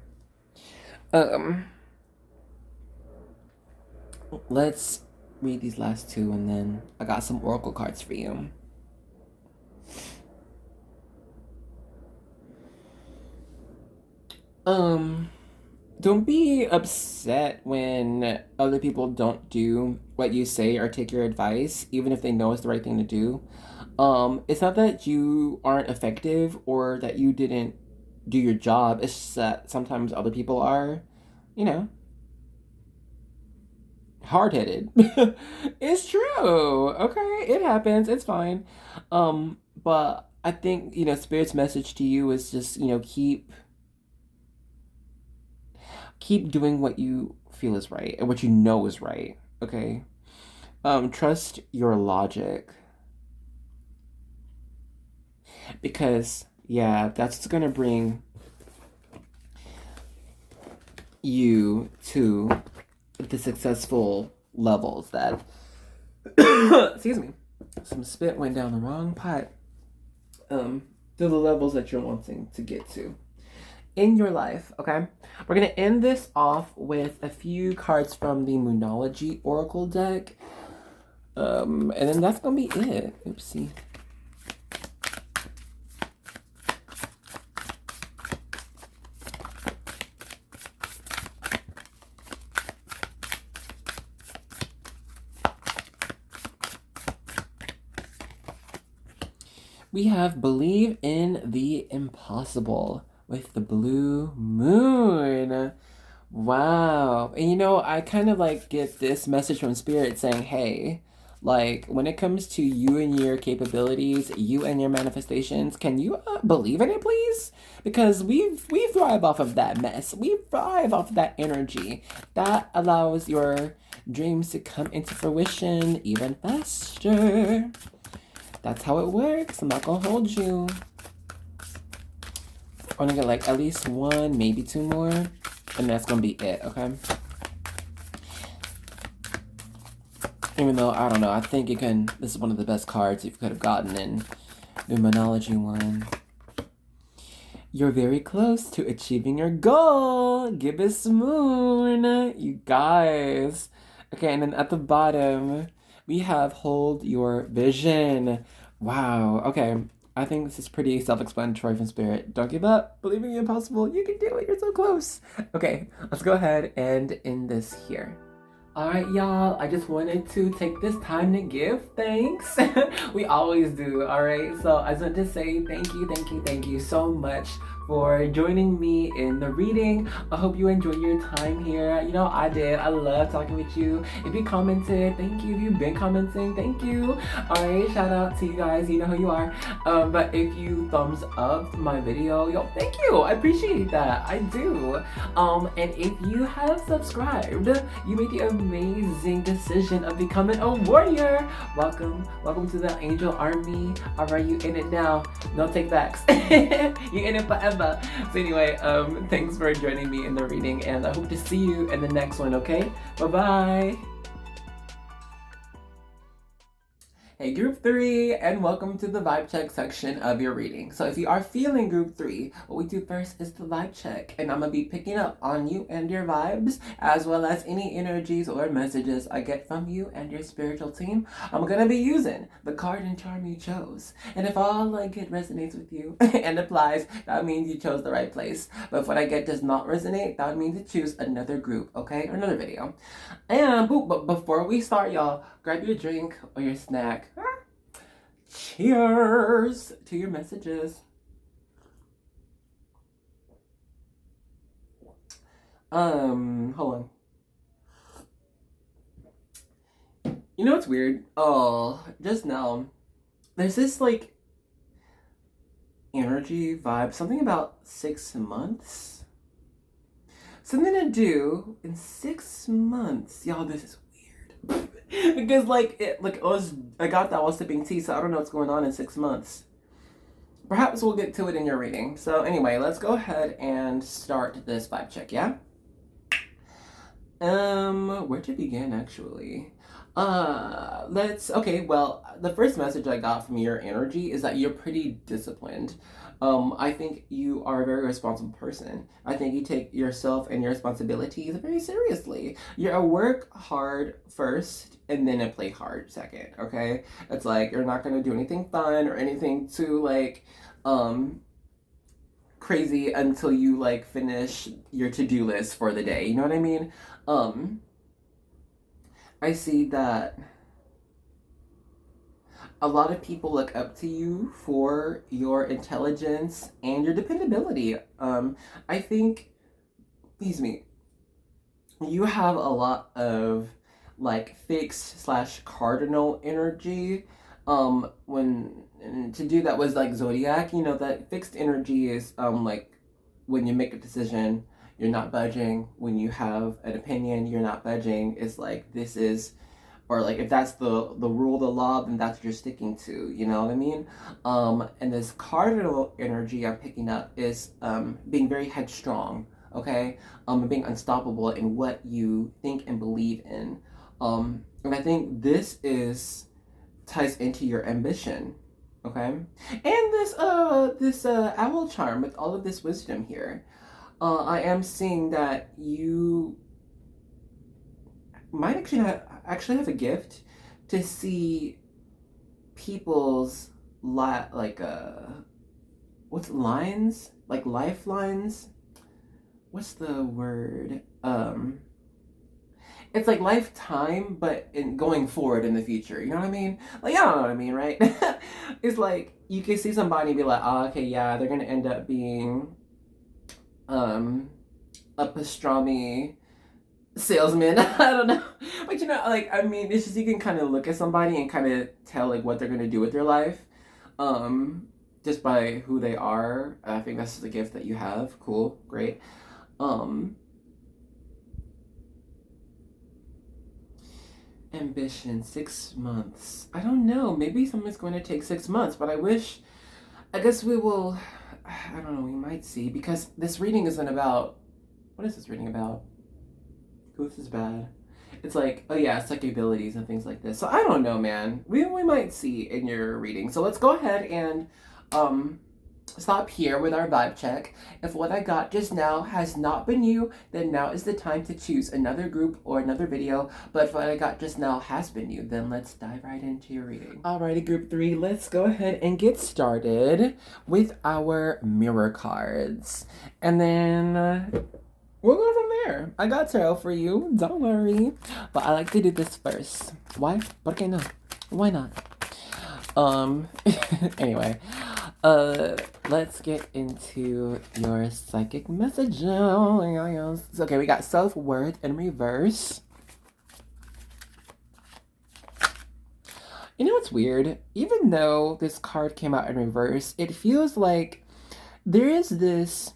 Let's read these last two and then I got some oracle cards for you. Don't be upset when other people don't do what you say or take your advice, even if they know it's the right thing to do. It's not that you aren't effective or that you didn't do your job. It's just that sometimes other people are, you know, hard-headed. It's true. Okay, it happens. It's fine. But I think, Spirit's message to you is just, keep doing what you feel is right and what you know is right. Okay? Trust your logic. Because yeah, that's gonna bring you to the successful levels that excuse me, some spit went down the wrong pipe. To the levels that you're wanting to get to in your life. Okay, we're gonna end this off with a few cards from the Moonology Oracle deck, and then that's gonna be it. Oopsie. We have Believe in the Impossible with the blue moon. Wow. And I kind of get this message from Spirit saying, hey, when it comes to you and your capabilities, you and your manifestations, can you believe in it, please? Because we thrive off of that mess. We thrive off of that energy. That allows your dreams to come into fruition even faster. That's how it works. I'm not gonna hold you. I'm gonna get at least one, maybe two more, and that's gonna be it, okay? Even though, I don't know, I think this is one of the best cards you could have gotten in the Moonology one. You're very close to achieving your goal. Gibbous moon, you guys. Okay, and then at the bottom, we have Hold Your Vision. Wow. Okay. I think this is pretty self-explanatory from Spirit. Don't give up. Believe in the impossible. You can do it. You're so close. Okay. Let's go ahead and end this here. Alright, y'all, I just wanted to take this time to give thanks. We always do, alright? So I just want to say thank you so much for joining me in the reading. I hope you enjoyed your time here. I did. I love talking with you. If you commented, thank you. If you've been commenting, thank you. Alright, shout out to you guys. You know who you are. But if you thumbs up my video, yo, thank you. I appreciate that. I do. And if you have subscribed, you made the amazing decision of becoming a warrior. Welcome to the angel army. Alright, you in it now. No take backs. You in it forever. So anyway, thanks for joining me in the reading, and I hope to see you in the next one, okay? Bye-bye. Hey Group 3, and welcome to the vibe check section of your reading. So if you are feeling Group 3, what we do first is the vibe check, and I'm going to be picking up on you and your vibes, as well as any energies or messages I get from you and your spiritual team. I'm going to be using the card and charm you chose, and if all I get resonates with you and applies, that means you chose the right place. But if what I get does not resonate, that means you choose another group, okay, or another video. And but before we start, y'all, grab your drink or your snack. Cheers to your messages. Hold on. You know what's weird? Oh, just now, there's this energy vibe, something about 6 months. Something to do in 6 months. Y'all, this is weird. Because I got that while sipping tea, so I don't know what's going on in 6 months. Perhaps we'll get to it in your reading. So anyway, let's go ahead and start this vibe check, yeah? Where to begin actually? The first message I got from your energy is that you're pretty disciplined. I think you are a very responsible person. I think you take yourself and your responsibilities very seriously. You're a work hard first and then a play hard second, okay? It's you're not gonna do anything fun or anything too crazy until you finish your to-do list for the day. You know what I mean? I see that a lot of people look up to you for your intelligence and your dependability. I think, you have a lot of like fixed slash cardinal energy. When and to do that was like zodiac. You know that fixed energy is like when you make a decision, you're not budging. When you have an opinion, you're not budging. It's like this is, or like if that's the rule, the law, then that's what you're sticking to. You know what I mean? And this cardinal energy I'm picking up is being very headstrong. Okay, and being unstoppable in what you think and believe in. And I think this is ties into your ambition. Okay, and this owl charm with all of this wisdom here. I am seeing that you might actually have a gift to see people's what's lines, like lifelines. What's the word? It's like lifetime, but in going forward in the future. You know what I mean? Like, y'all know what I mean, right? It's like you can see somebody and be like, oh, okay, yeah, they're gonna end up being a pastrami salesman. I don't know, but you know, like, I mean, it's just you can kind of look at somebody and kind of tell like what they're gonna do with their life, just by who they are. I think that's the gift that you have. Cool, great. Ambition, 6 months. I don't know. Maybe something's going to take 6 months, but I guess we will. I don't know. We might see, because this reading isn't about. What is this reading about? Ooh, this is bad. It's like, oh yeah, psychic abilities and things like this. So I don't know, man. We might see in your reading. So let's go ahead and stop here with our vibe check. If what I got just now has not been you, then now is the time to choose another group or another video. But if what I got just now has been you, then let's dive right into your reading. Alrighty, group 3, let's go ahead and get started with our mirror cards. And then we'll go from there. I got tarot for you, don't worry. But I like to do this first. Why? ¿Por qué no? Why not? Anyway. Let's get into your psychic message. Okay, we got self-worth in reverse. You know what's weird? Even though this card came out in reverse, it feels like there is this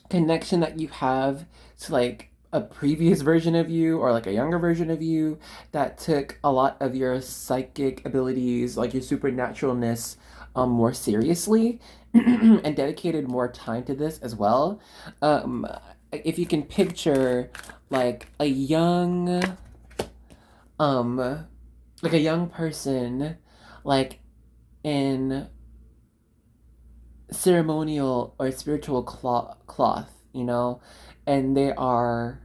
connection that you have to like a previous version of you or like a younger version of you that took a lot of your psychic abilities, like your supernaturalness, more seriously and dedicated more time to this as well. If you can picture like a young person like in ceremonial or spiritual cloth, you know, and they are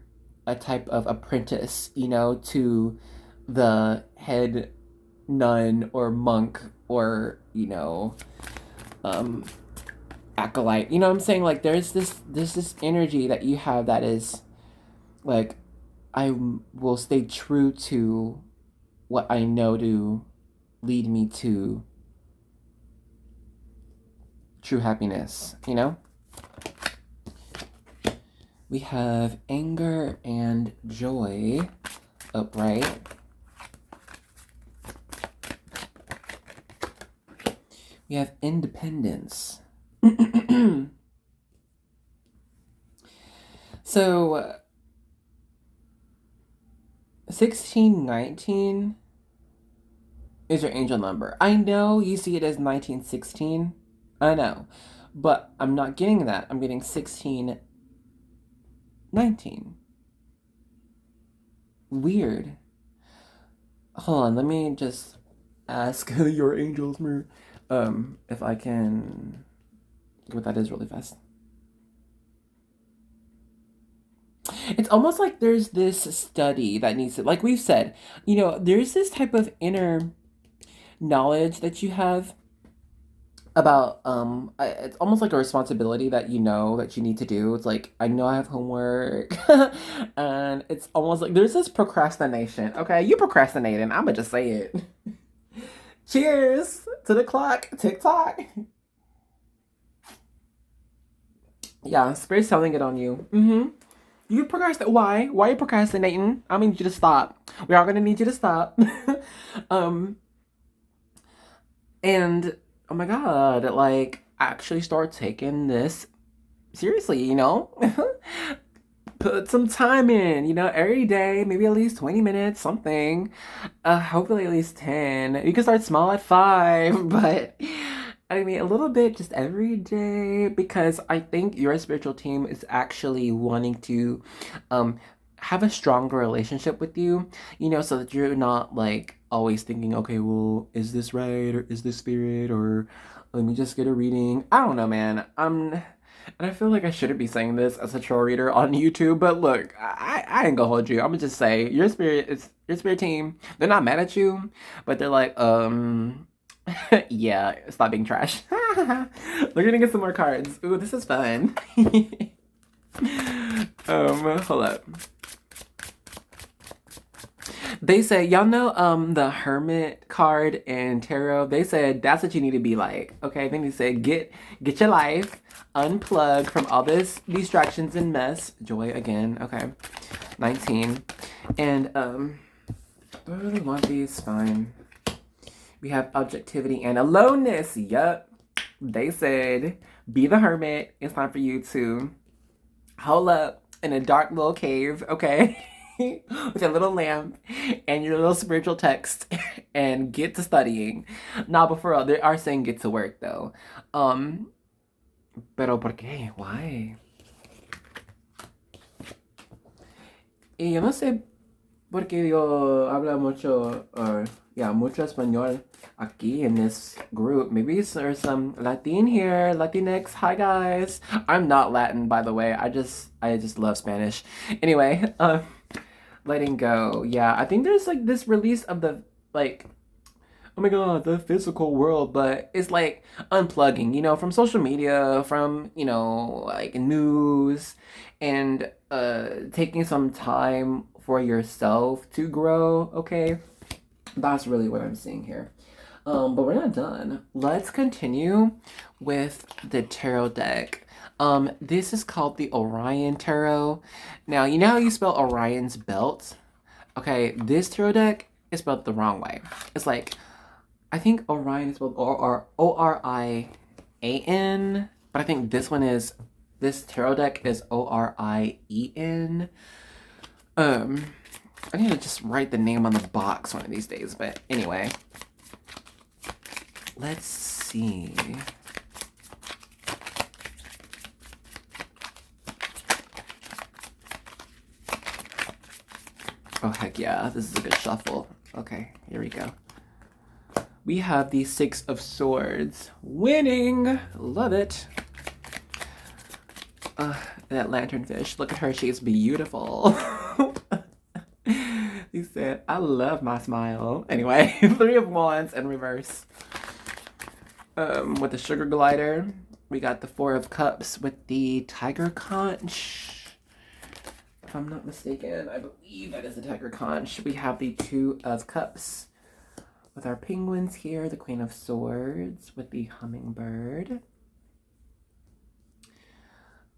a type of apprentice, you know, to the head nun or monk or, you know, acolyte. You know what I'm saying? Like there's this energy that you have that is like, I will stay true to what I know to lead me to true happiness, you know? We have anger and joy upright. We have independence. So 1619 is your angel number. I know you see it as 1916. I know. But I'm not getting that. I'm getting 1619. Weird. Hold on, let me just ask your angels mirror if I can get what that is really fast. It's almost like there's this study that needs to, like we've said, you know, there's this type of inner knowledge that you have about, it's almost like a responsibility that you know that you need to do. It's like, I know I have homework, and it's almost like there's this procrastination. Okay, you procrastinating, I'ma just say it. Cheers to the clock, tick-tock. Yeah, Spirit's telling it on you. You procrastinate. Why? Why are you procrastinating? I need you to stop. We are gonna need you to stop. um, and oh my god, like actually start taking this seriously, you know? Put some time in, you know, every day, maybe at least 20 minutes, something. Hopefully at least 10. You can start small at 5, but I mean, a little bit just every day because I think your spiritual team is actually wanting to um, have a stronger relationship with you, you know, so that you're not like always thinking, okay, well, is this right or is this spirit or let me just get a reading. I don't know, man. And I feel like I shouldn't be saying this as a troll reader on YouTube, but look, I ain't gonna hold you. I'm gonna just say your spirit team. They're not mad at you, but they're like, yeah, stop being trash. We're gonna get some more cards. Ooh, this is fun. Hold up. They say, y'all know the Hermit card in tarot. They said that's what you need to be like. Okay, then they said get your life, unplug from all this distractions and mess. Joy again. Okay, 19, and do I really want these? Fine. We have objectivity and aloneness. Yup. They said be the hermit. It's time for you to hole up in a dark little cave. Okay. With a little lamp and your little spiritual text and get to studying. Nah, but for real, they are saying get to work though. Pero ¿por qué? Why? Y yo no sé por qué yo habla mucho, mucho español aquí in this group. Maybe there's some Latin here, Latinx. Hi guys. I'm not Latin, by the way. I just love Spanish. Anyway, letting go. Yeah, I think there's like this release of the like, oh my god, the physical world, but it's like unplugging, you know, from social media, from, you know, like news, and taking some time for yourself to grow, okay? That's really what I'm seeing here. But we're not done. Let's continue with the tarot deck. This is called the Orion Tarot. Now, you know how you spell Orion's belt? Okay, this tarot deck is spelled the wrong way. It's like, I think Orion is spelled Orian, but I think this tarot deck is Orien. I need to just write the name on the box one of these days, but anyway. Let's see. Oh, heck yeah. This is a good shuffle. Okay, here we go. We have the Six of Swords. Winning! Love it. That lanternfish. Look at her. She is beautiful. He said, I love my smile. Anyway, Three of Wands in reverse. With the Sugar Glider. We got the Four of Cups with the Tiger Conch. If I'm not mistaken, I believe that is the Tiger Conch. We have the Two of Cups with our penguins here. The Queen of Swords with the Hummingbird.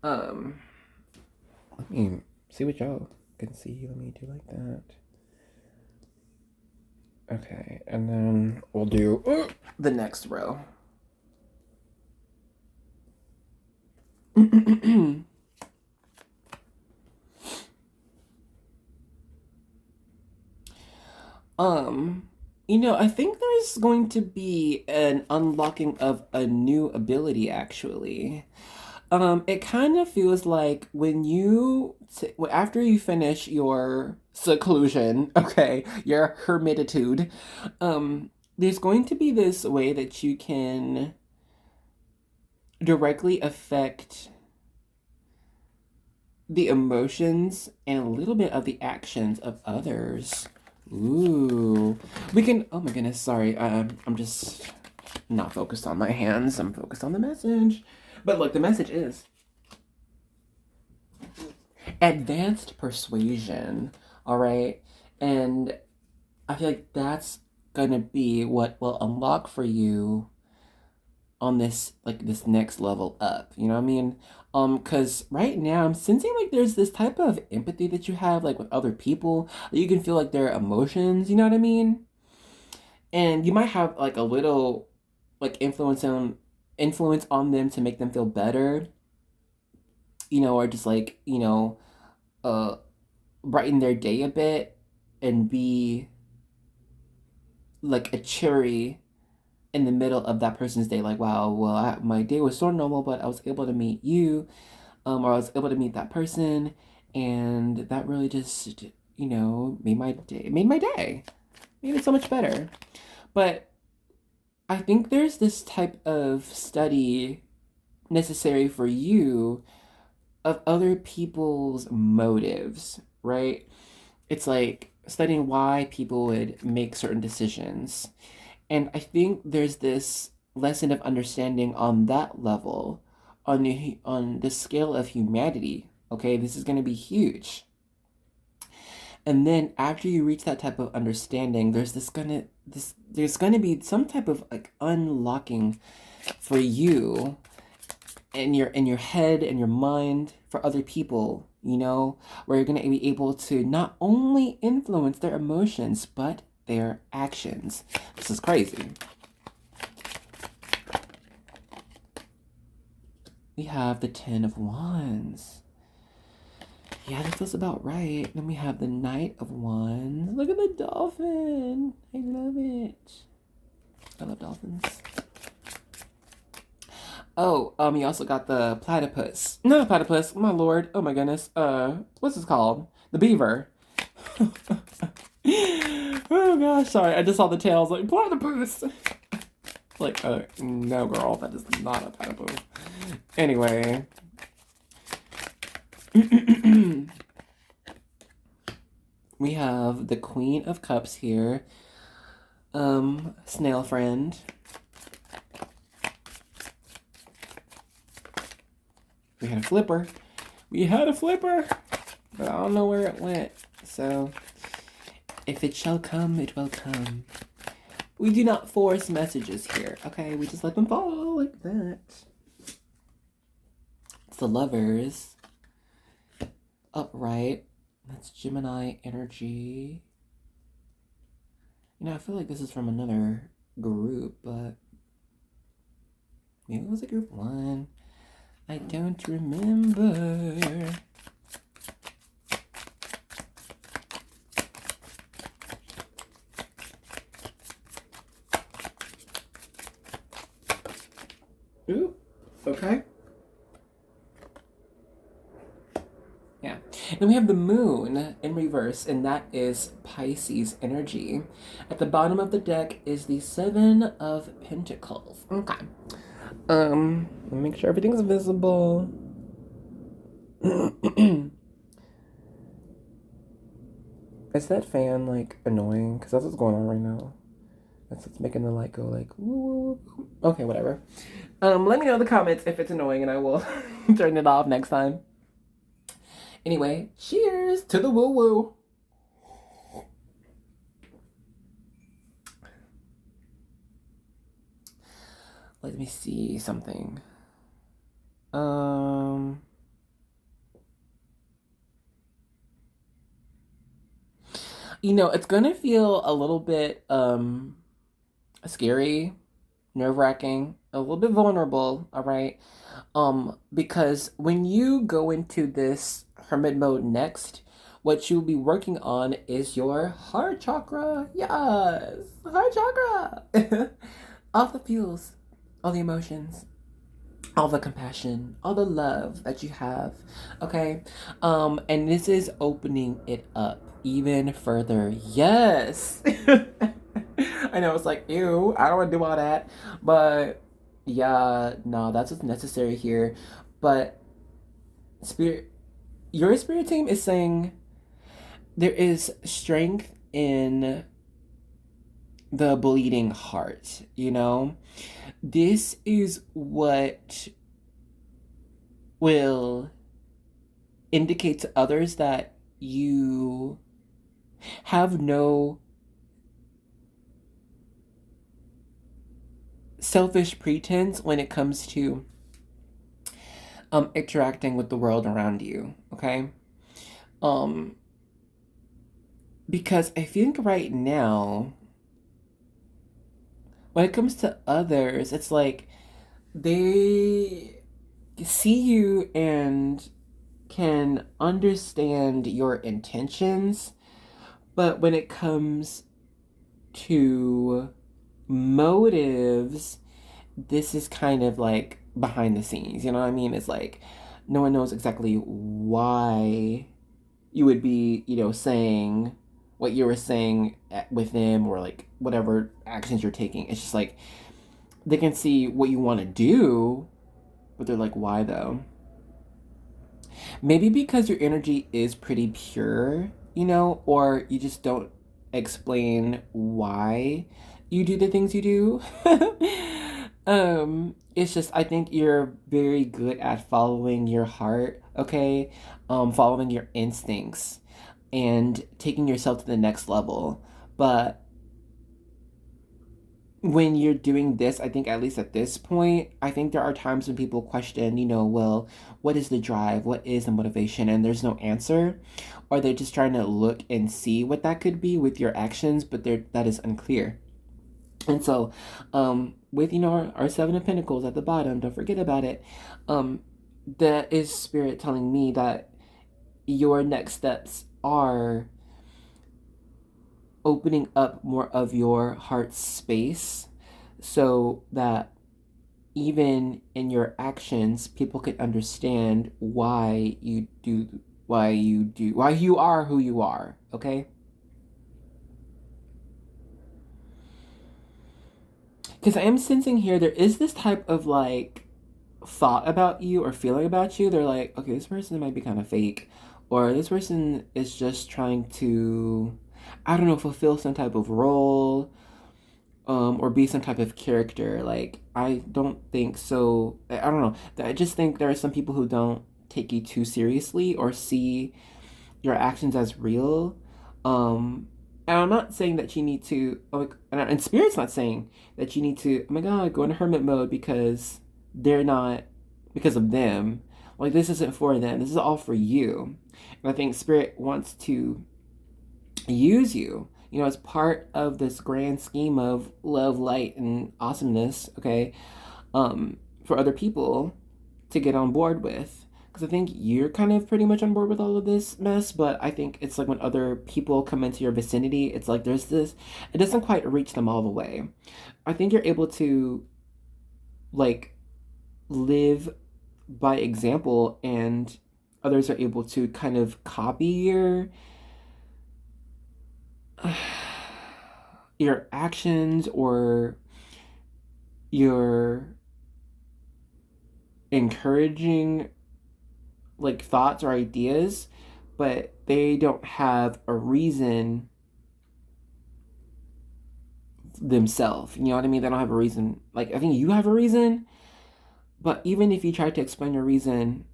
Let me see what y'all can see. Let me do like that. Okay, and then we'll do the next row. You know, I think there's going to be an unlocking of a new ability, actually. It kind of feels like when after you finish your seclusion, okay, your hermititude, there's going to be this way that you can directly affect the emotions and a little bit of the actions of others. Ooh. We can, oh my goodness, sorry. I'm just not focused on my hands. I'm focused on the message. But look, the message is advanced persuasion, all right? And I feel like that's gonna be what will unlock for you on this, like, this next level up. You know what I mean? Because right now I'm sensing like there's this type of empathy that you have like with other people. You can feel like their emotions, you know what I mean? And you might have like a little like influence on them to make them feel better, or just like, uh brighten their day a bit and be like a cherry in the middle of that person's day. Like, wow, well, my day was so normal, but I was able to meet you, or I was able to meet that person, and that really just, made my day, made it so much better. But I think there's this type of study necessary for you of other people's motives, right? It's like studying why people would make certain decisions. And I think there's this lesson of understanding on that level, on the scale of humanity. Okay, this is going to be huge. And then after you reach that type of understanding, there's gonna be some type of like unlocking for you in your head and your mind for other people, where you're going to be able to not only influence their emotions but their actions. This is crazy. We have the 10 of Wands. Yeah, that feels about right. Then we have the Knight of Wands. Look at the dolphin. I love it. I love dolphins. Oh, you also got the platypus. Not a platypus, my lord. Oh my goodness. What's this called? The beaver. Oh gosh, sorry. I just saw the tails like platypus. Like, no girl, that is not a platypus. Anyway. We have the Queen of Cups here. Snail friend. We had a flipper. But I don't know where it went. So, if it shall come, it will come. We do not force messages here, okay? We just let them fall like that. It's the Lovers. Upright. That's Gemini energy. I feel like this is from another group, but maybe it was a group 1. I don't remember. Ooh, okay. Yeah. Then we have the Moon in reverse, and that is Pisces energy. At the bottom of the deck is the 7 of Pentacles. Okay. Let me make sure everything's visible. Is that fan like annoying? Because that's what's going on right now. That's what's making the light go like woo. Okay, whatever. Let me know in the comments if it's annoying and I will turn it off next time. Anyway, cheers to the woo woo. Let me see something. It's gonna feel a little bit scary, nerve-wracking, a little bit vulnerable, all right? Because when you go into this hermit mode next, what you'll be working on is your heart chakra. Yes, heart chakra. All the feels, all the emotions, all the compassion, all the love that you have. Okay. And this is opening it up even further. Yes. I know it's like, ew, I don't want to do all that. But yeah, no, that's what's necessary here. But your spirit team is saying there is strength in the bleeding heart, This is what will indicate to others that you have no selfish pretense when it comes to interacting with the world around you, okay? Um, because I think right now, when it comes to others, it's like they see you and can understand your intentions, but when it comes to motives, this is kind of like behind the scenes, you know what I mean? It's like no one knows exactly why you would be, saying what you were saying with them, or like whatever actions you're taking. It's just like they can see what you want to do, but they're like, why though? Maybe because your energy is pretty pure, or you just don't explain why you do the things you do. It's just I think you're very good at following your heart, okay? Following your instincts and taking yourself to the next level. But when you're doing this, I think at least at this point, I think there are times when people question, well, what is the drive? What is the motivation? And there's no answer. Or they're just trying to look and see what that could be with your actions, but that is unclear. And so, with, our Seven of Pentacles at the bottom, don't forget about it. That is Spirit telling me that your next steps are opening up more of your heart space so that even in your actions, people can understand why you are who you are, okay? Because I am sensing here there is this type of like thought about you or feeling about you. They're like, okay, this person might be kind of fake, or this person is just trying to, I don't know, fulfill some type of role, or be some type of character. Like, I don't think so. I don't know. I just think there are some people who don't take you too seriously or see your actions as real. And I'm not saying that you need to, like, and Spirit's not saying that you need to, oh my God, go into hermit mode because they're not, because of them. Like, this isn't for them. This is all for you. And I think Spirit wants to use you, as part of this grand scheme of love, light, and awesomeness, okay, for other people to get on board with. Because I think you're kind of pretty much on board with all of this mess, but I think it's like when other people come into your vicinity, it's like there's this, it doesn't quite reach them all the way. I think you're able to, like, live by example, and others are able to kind of copy your actions or your encouraging like thoughts or ideas, but they don't have a reason themselves. You know what I mean? They don't have a reason. Like, I think you have a reason, but even if you try to explain your reason,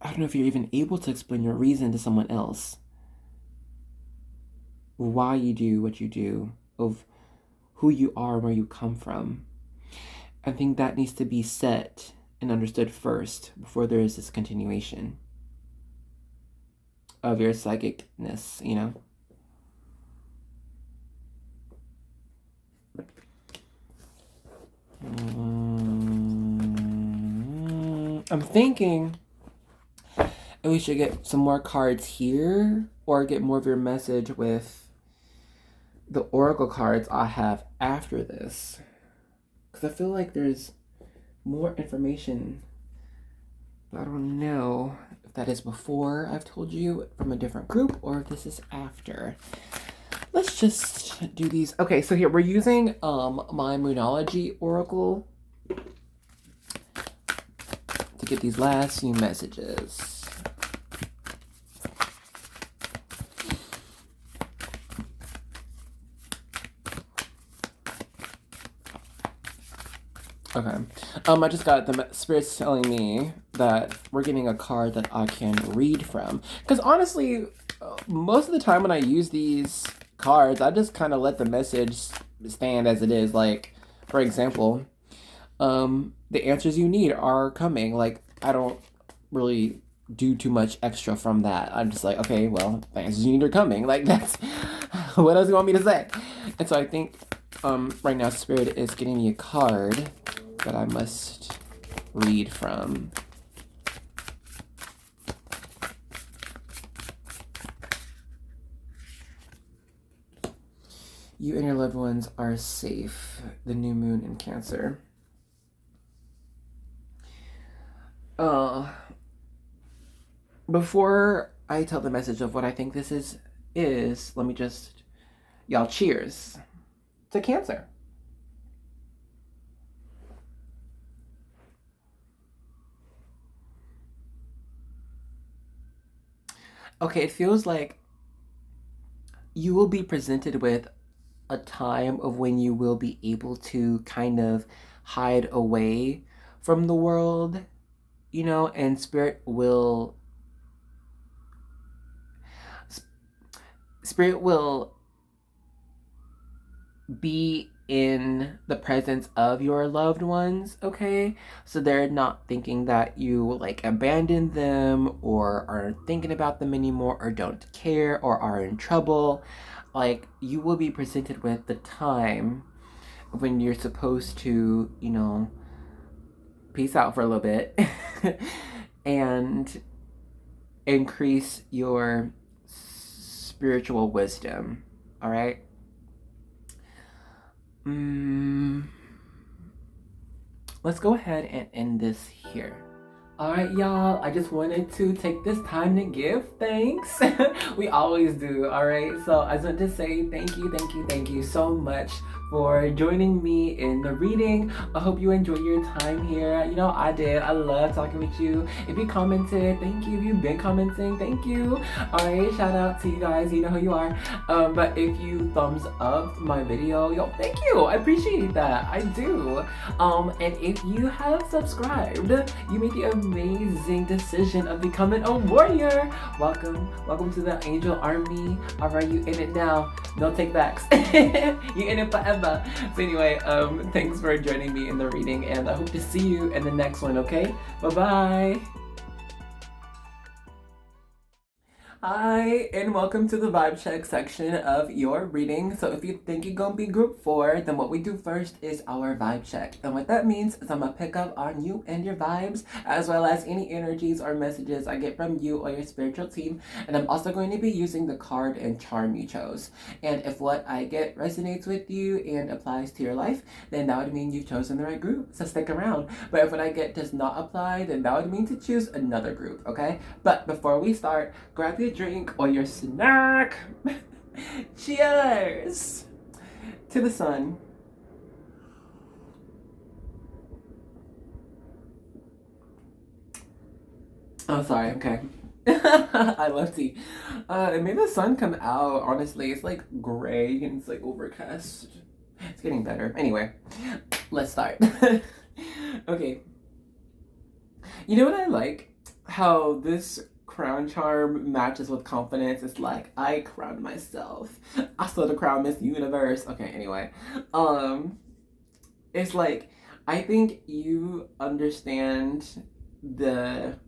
I don't know if you're even able to explain your reason to someone else. Why you do what you do, of who you are, where you come from. I think that needs to be set and understood first before there is this continuation of your psychicness, I'm thinking we should get some more cards here, or get more of your message with the oracle cards I have after this. Because I feel like there's more information, but I don't know if that is before I've told you from a different group or if this is after. Let's just do these. Okay, so here we're using my Moonology oracle to get these last few messages. Okay. I just got the spirits telling me that we're getting a card that I can read from. Because honestly, most of the time when I use these cards, I just kind of let the message stand as it is. Like, for example, the answers you need are coming. Like, I don't really do too much extra from that. I'm just like, okay, well, the answers you need are coming. Like, that's what else you want me to say? And so I think right now Spirit is getting me a card that I must read from. You and your loved ones are safe. The new moon in Cancer. Before I tell the message of what I think this is let me just, y'all, cheers to Cancer. Okay, it feels like you will be presented with a time of when you will be able to kind of hide away from the world, you know, and Spirit will be in the presence of your loved ones, okay? So they're not thinking that you like abandoned them or aren't thinking about them anymore or don't care or are in trouble. Like, you will be presented with the time when you're supposed to, you know, peace out for a little bit and increase your spiritual wisdom, all right? Let's go ahead and end this here. Alright, y'all, I just wanted to take this time to give thanks. We always do, alright? So I just want to say thank you so much for joining me in the reading. I hope you enjoyed your time here. You know, I did. I love talking with you. If you commented, thank you. If you've been commenting, thank you. Alright, shout out to you guys. You know who you are. But if you thumbs up my video, yo, thank you. I appreciate that. I do. And if you have subscribed, you made the amazing decision of becoming a warrior. Welcome to the angel army. Alright, you in it now. No take backs. You in it forever. So anyway, thanks for joining me in the reading, and I hope to see you in the next one, okay? Bye-bye. Hi, and welcome to the vibe check section of your reading. So if you think you're gonna be group 4, then what we do first is our vibe check. And what that means is I'm gonna pick up on you and your vibes, as well as any energies or messages I get from you or your spiritual team. And I'm also going to be using the card and charm you chose. And if what I get resonates with you and applies to your life, then that would mean you've chosen the right group. So stick around. But if what I get does not apply, then that would mean to choose another group, okay? But before we start, grab your drink or your snack. Cheers to the sun. Oh, sorry. Okay. I love tea. It made the sun come out. Honestly, it's like gray and it's like overcast. It's getting better. Anyway, let's start. Okay. You know what I like? How this crown charm matches with confidence. It's like, I crowned myself. I saw the crown Miss Universe. Okay, anyway. It's like, I think you understand the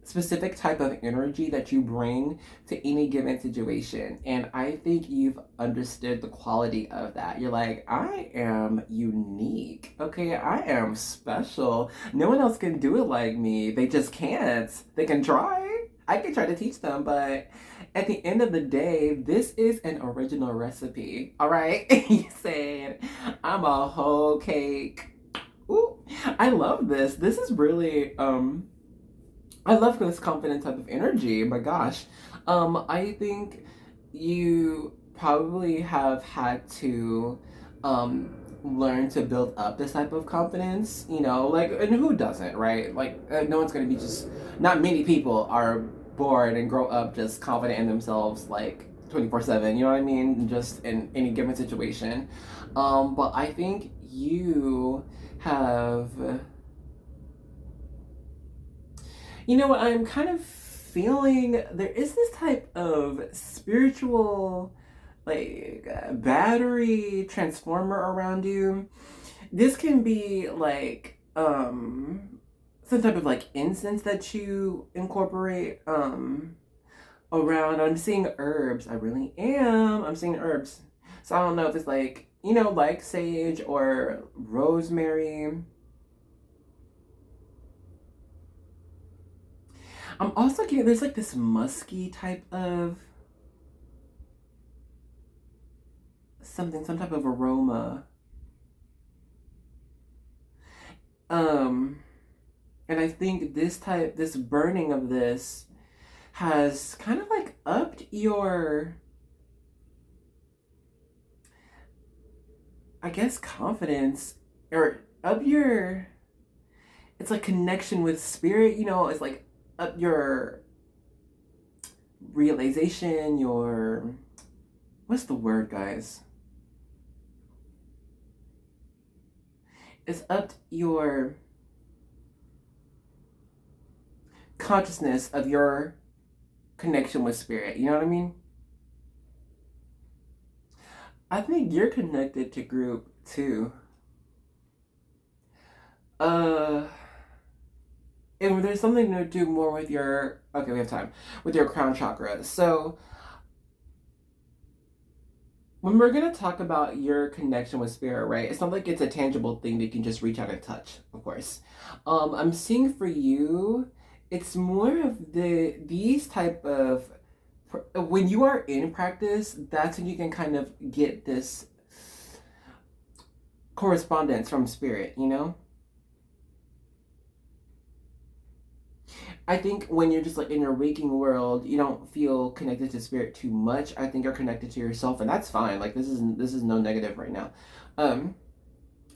specific type of energy that you bring to any given situation. And I think you've understood the quality of that. You're like, I am unique. Okay, I am special. No one else can do it like me. They just can't. They can try. I can try to teach them, but at the end of the day, this is an original recipe. All right? You said, I'm a whole cake. Ooh, I love this. This is really, I love this confident type of energy. My gosh. I think you probably have had to learn to build up this type of confidence, you know, like, and who doesn't, right? Like, no one's gonna be just, not many people are born and grow up just confident in themselves, like 24/7, you know what I mean? Just in any given situation. But I think you have, you know what, I'm kind of feeling there is this type of spiritual, like, battery transformer around you. This can be like some type of like incense that you incorporate around. I'm seeing herbs. I really am. I'm seeing herbs. So I don't know if it's like, you know, like sage or rosemary. I'm also getting, there's like this musky type of something, some type of aroma. And I think this burning of this has kind of like upped your, I guess, confidence, or up your, it's like connection with spirit, you know, it's like up your realization, your, what's the word, guys? It's up your consciousness of your connection with spirit. You know what I mean? I think you're connected to group too. And there's something to do more with your, okay, we have time, with your crown chakra. So when we're going to talk about your connection with spirit, right, it's not like it's a tangible thing that you can just reach out and touch, of course. I'm seeing for you, it's more of these type of, when you are in practice, that's when you can kind of get this correspondence from spirit, you know? I think when you're just like in your waking world, you don't feel connected to spirit too much. I think you're connected to yourself, and that's fine. Like this is no negative right now. And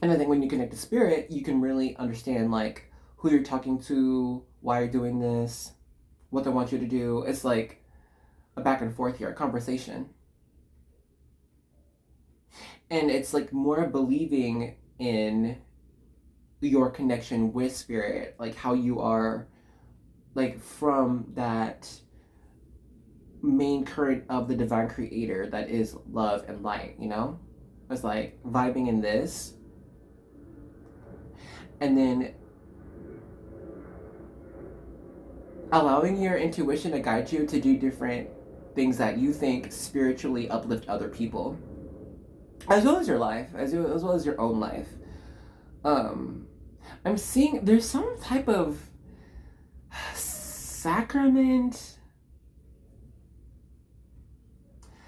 I think when you connect to spirit, you can really understand like who you're talking to, why you're doing this, what they want you to do. It's like a back and forth here, a conversation. And it's like more believing in your connection with spirit, like how you are like from that main current of the divine creator that is love and light, you know? It's like vibing in this. And then allowing your intuition to guide you to do different things that you think spiritually uplift other people. As well as your life, as well as your own life. I'm seeing there's some type of sacrament,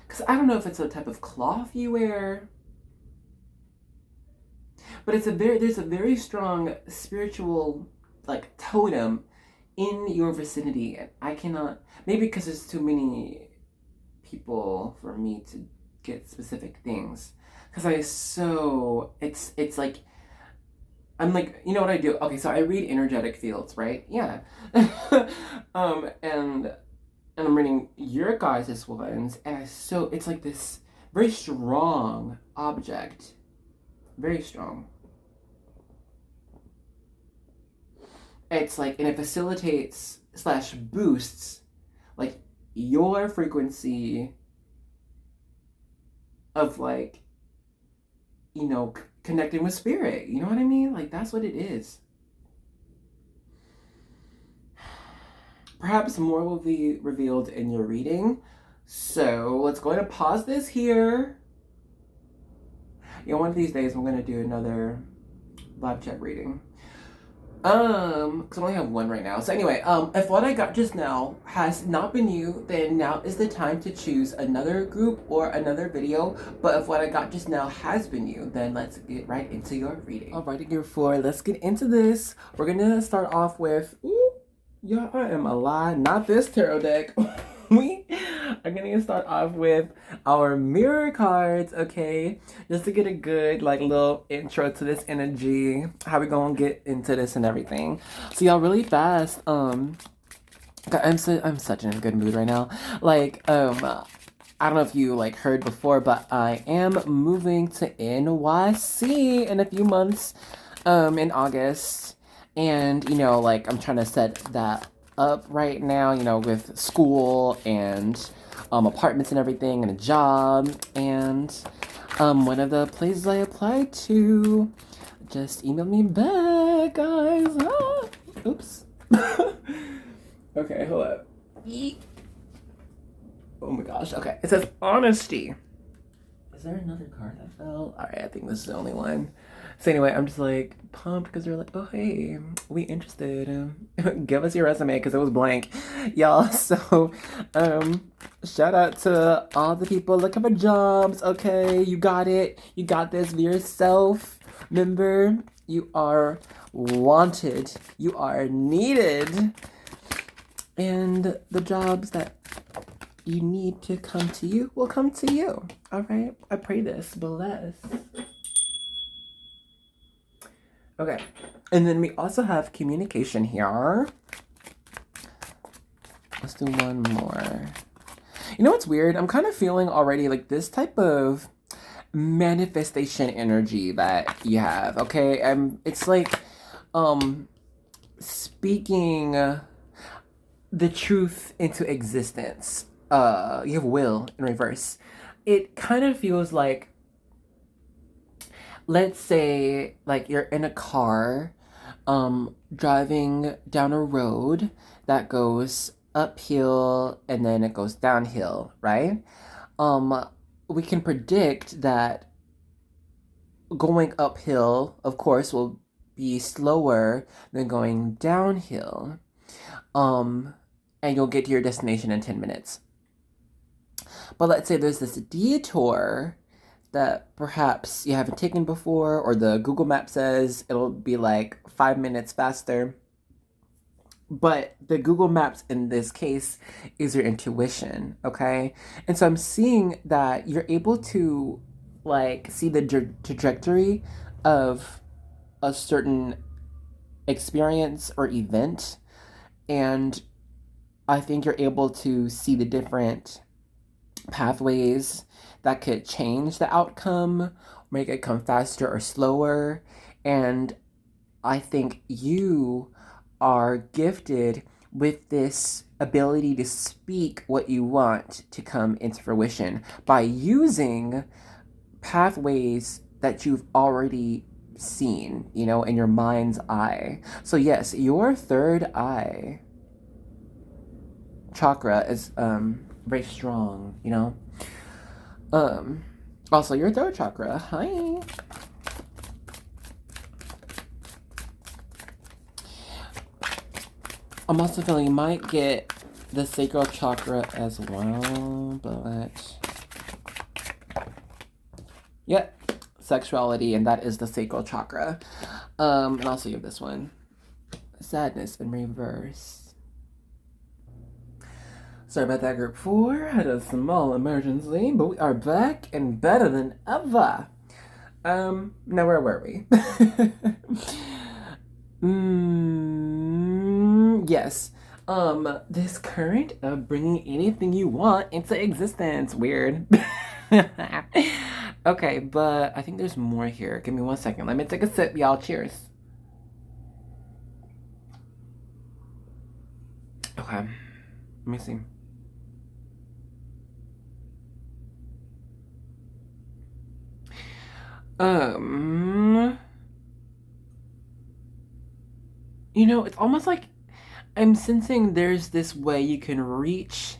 because I don't know if it's a type of cloth you wear, but there's a very strong spiritual like totem in your vicinity, and I cannot, maybe because there's too many people for me to get specific things, because it's like I'm like, you know what I do? Okay, so I read energetic fields, right? Yeah. And I'm reading your guys' ones, and it's like this very strong object. Very strong. It's like, and it facilitates / boosts like your frequency of like, you know, connecting with spirit. You know what I mean? Like that's what it is. Perhaps more will be revealed in your reading. So let's go ahead and pause this here. You know, one of these days I'm gonna do another live chat reading. Because I only have one right now. So anyway, if what I got just now has not been you, then now is the time to choose another group or another video. But if what I got just now has been you, then let's get right into your reading. Alrighty, group 4, let's get into this. We're gonna start off with, yeah, I am alive, not this tarot deck. We are gonna start off with our mirror cards, okay? Just to get a good like little intro to this energy, how we gonna get into this and everything. So y'all, really fast, I'm such in a good mood right now. Like, I don't know if you like heard before, but I am moving to NYC in a few months, in August. And, you know, like, I'm trying to set that up right now, you know, with school and apartments and everything and a job. And one of the places I applied to just emailed me back. guys. Ah. Oops. Okay, hold up. Oh my gosh. Okay, it says honesty. Is there another card that fell? All right, I think this is the only one. So anyway, I'm just like pumped because they're like, oh hey, we interested. Give us your resume because it was blank, y'all. So, shout out to all the people looking for jobs. Okay, you got it. You got this. Be yourself. Remember, you are wanted. You are needed. And the jobs that you need to come to you will come to you. All right. I pray this. Bless. Okay, and then we also have communication here. Let's do one more. You know what's weird? I'm kind of feeling already like this type of manifestation energy that you have, okay? It's like speaking the truth into existence. You have will in reverse. It kind of feels like, let's say like you're in a car driving down a road that goes uphill and then it goes downhill, right? We can predict that going uphill, of course, will be slower than going downhill. And you'll get to your destination in 10 minutes. But let's say there's this detour that perhaps you haven't taken before, or the Google map says it'll be like 5 minutes faster. But the Google Maps in this case is your intuition, okay? And so I'm seeing that you're able to like see the trajectory of a certain experience or event, and I think you're able to see the different pathways that could change the outcome, make it come faster or slower. And I think you are gifted with this ability to speak what you want to come into fruition by using pathways that you've already seen, you know, in your mind's eye. So yes, your third eye chakra is very strong, you know. Also your throat chakra. Hi. I'm also feeling you might get the sacral chakra as well, but yep, sexuality, and that is the sacral chakra. And also you have this one, sadness in reverse. Sorry about that, group 4. Had a small emergency, but we are back and better than ever. Now where were we? Yes. This current of bringing anything you want into existence. Weird. Okay, but I think there's more here. Give me 1 second. Let me take a sip, y'all. Cheers. Okay. Let me see. You know, it's almost like I'm sensing there's this way you can reach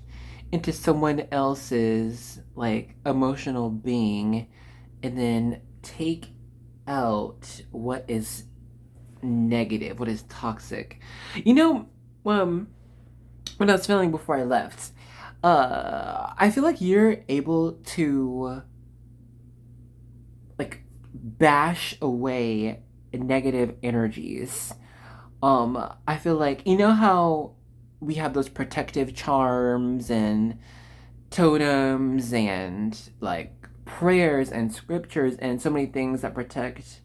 into someone else's, like, emotional being and then take out what is negative, what is toxic. You know, when I was feeling before I left, I feel like you're able to, like, bash away negative energies. I feel like, you know how we have those protective charms and totems and like prayers and scriptures and so many things that protect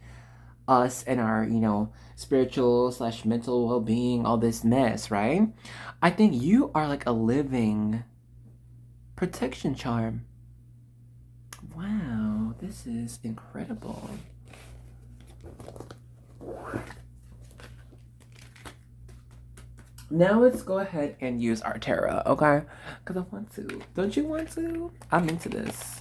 us and our, you know, spiritual / mental well-being, all this mess, right? I think you are like a living protection charm. Wow, this is incredible. Now let's go ahead and use our tarot, okay? Because I want to. Don't you want to? I'm into this.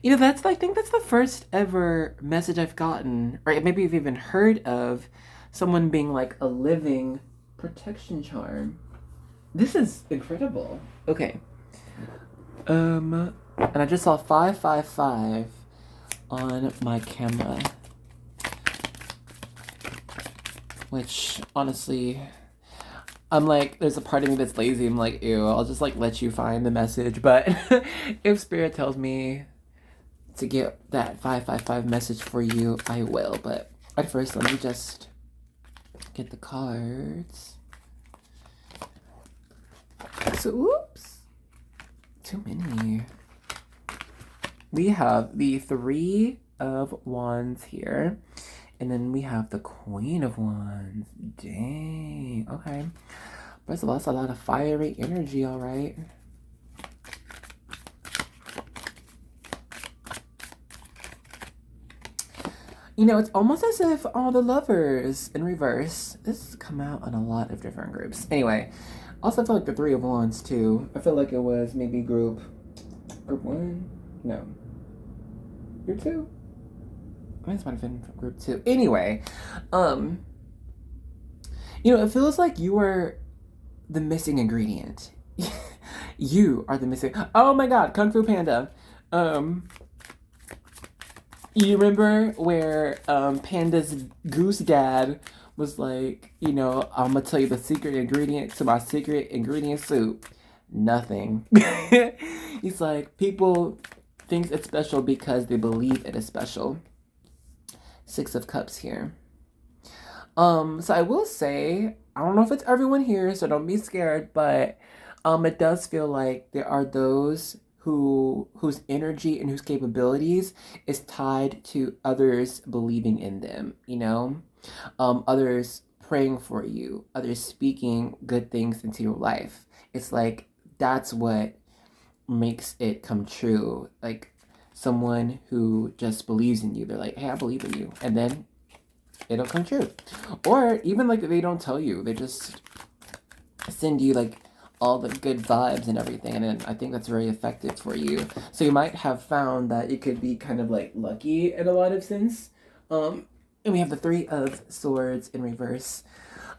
You know, I think that's the first ever message I've gotten, or maybe you've even heard of someone being like a living protection charm. This is incredible. Okay. And I just saw 555 on my camera. Which, honestly, I'm like, there's a part of me that's lazy. I'm like, ew, I'll just like let you find the message. But if Spirit tells me to get that 555 message for you, I will. But at first, let me just get the cards. So, oops. Too many. We have the 3 of Wands here. And then we have the Queen of Wands. Dang. Okay. First of all, that's a lot of fiery energy, all right? You know, it's almost as if all the Lovers in reverse. This has come out on a lot of different groups. Anyway, also I feel like the 3 of Wands, too. I feel like it was maybe group 1? No. Group 2? I think this might have been group 2. Anyway, you know, it feels like you are the missing ingredient. You are the missing. Oh my God, Kung Fu Panda. You remember where Panda's goose dad was like, you know, I'm gonna tell you the secret ingredient to my secret ingredient soup. Nothing. He's like, people think it's special because they believe it is special. 6 of Cups here. So I will say, I don't know if it's everyone here, so don't be scared, but it does feel like there are those whose energy and whose capabilities is tied to others believing in them, you know? Others praying for you, others speaking good things into your life. It's like that's what makes it come true. Like someone who just believes in you. They're like, hey, I believe in you. And then it'll come true. Or even like they don't tell you. They just send you like all the good vibes and everything. And then I think that's very effective for you. So you might have found that it could be kind of like lucky in a lot of sense. And we have the 3 of Swords in reverse.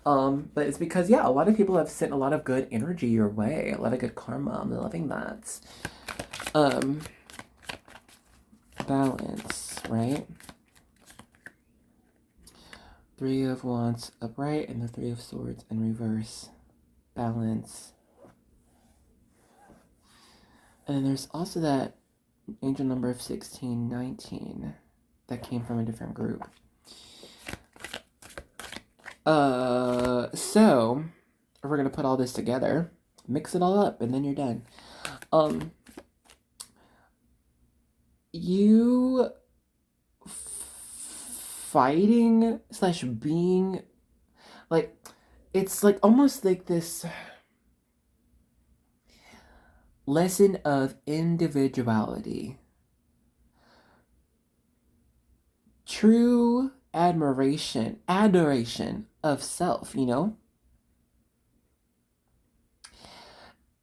But it's because, yeah, a lot of people have sent a lot of good energy your way. A lot of good karma. I'm loving that. Balance, right? 3 of Wands upright and the 3 of Swords in reverse. Balance. And then there's also that angel number of 1619 that came from a different group. So we're gonna put all this together, mix it all up, and then you're done. You fighting / being like, it's like almost like this lesson of individuality, true adoration of self, you know?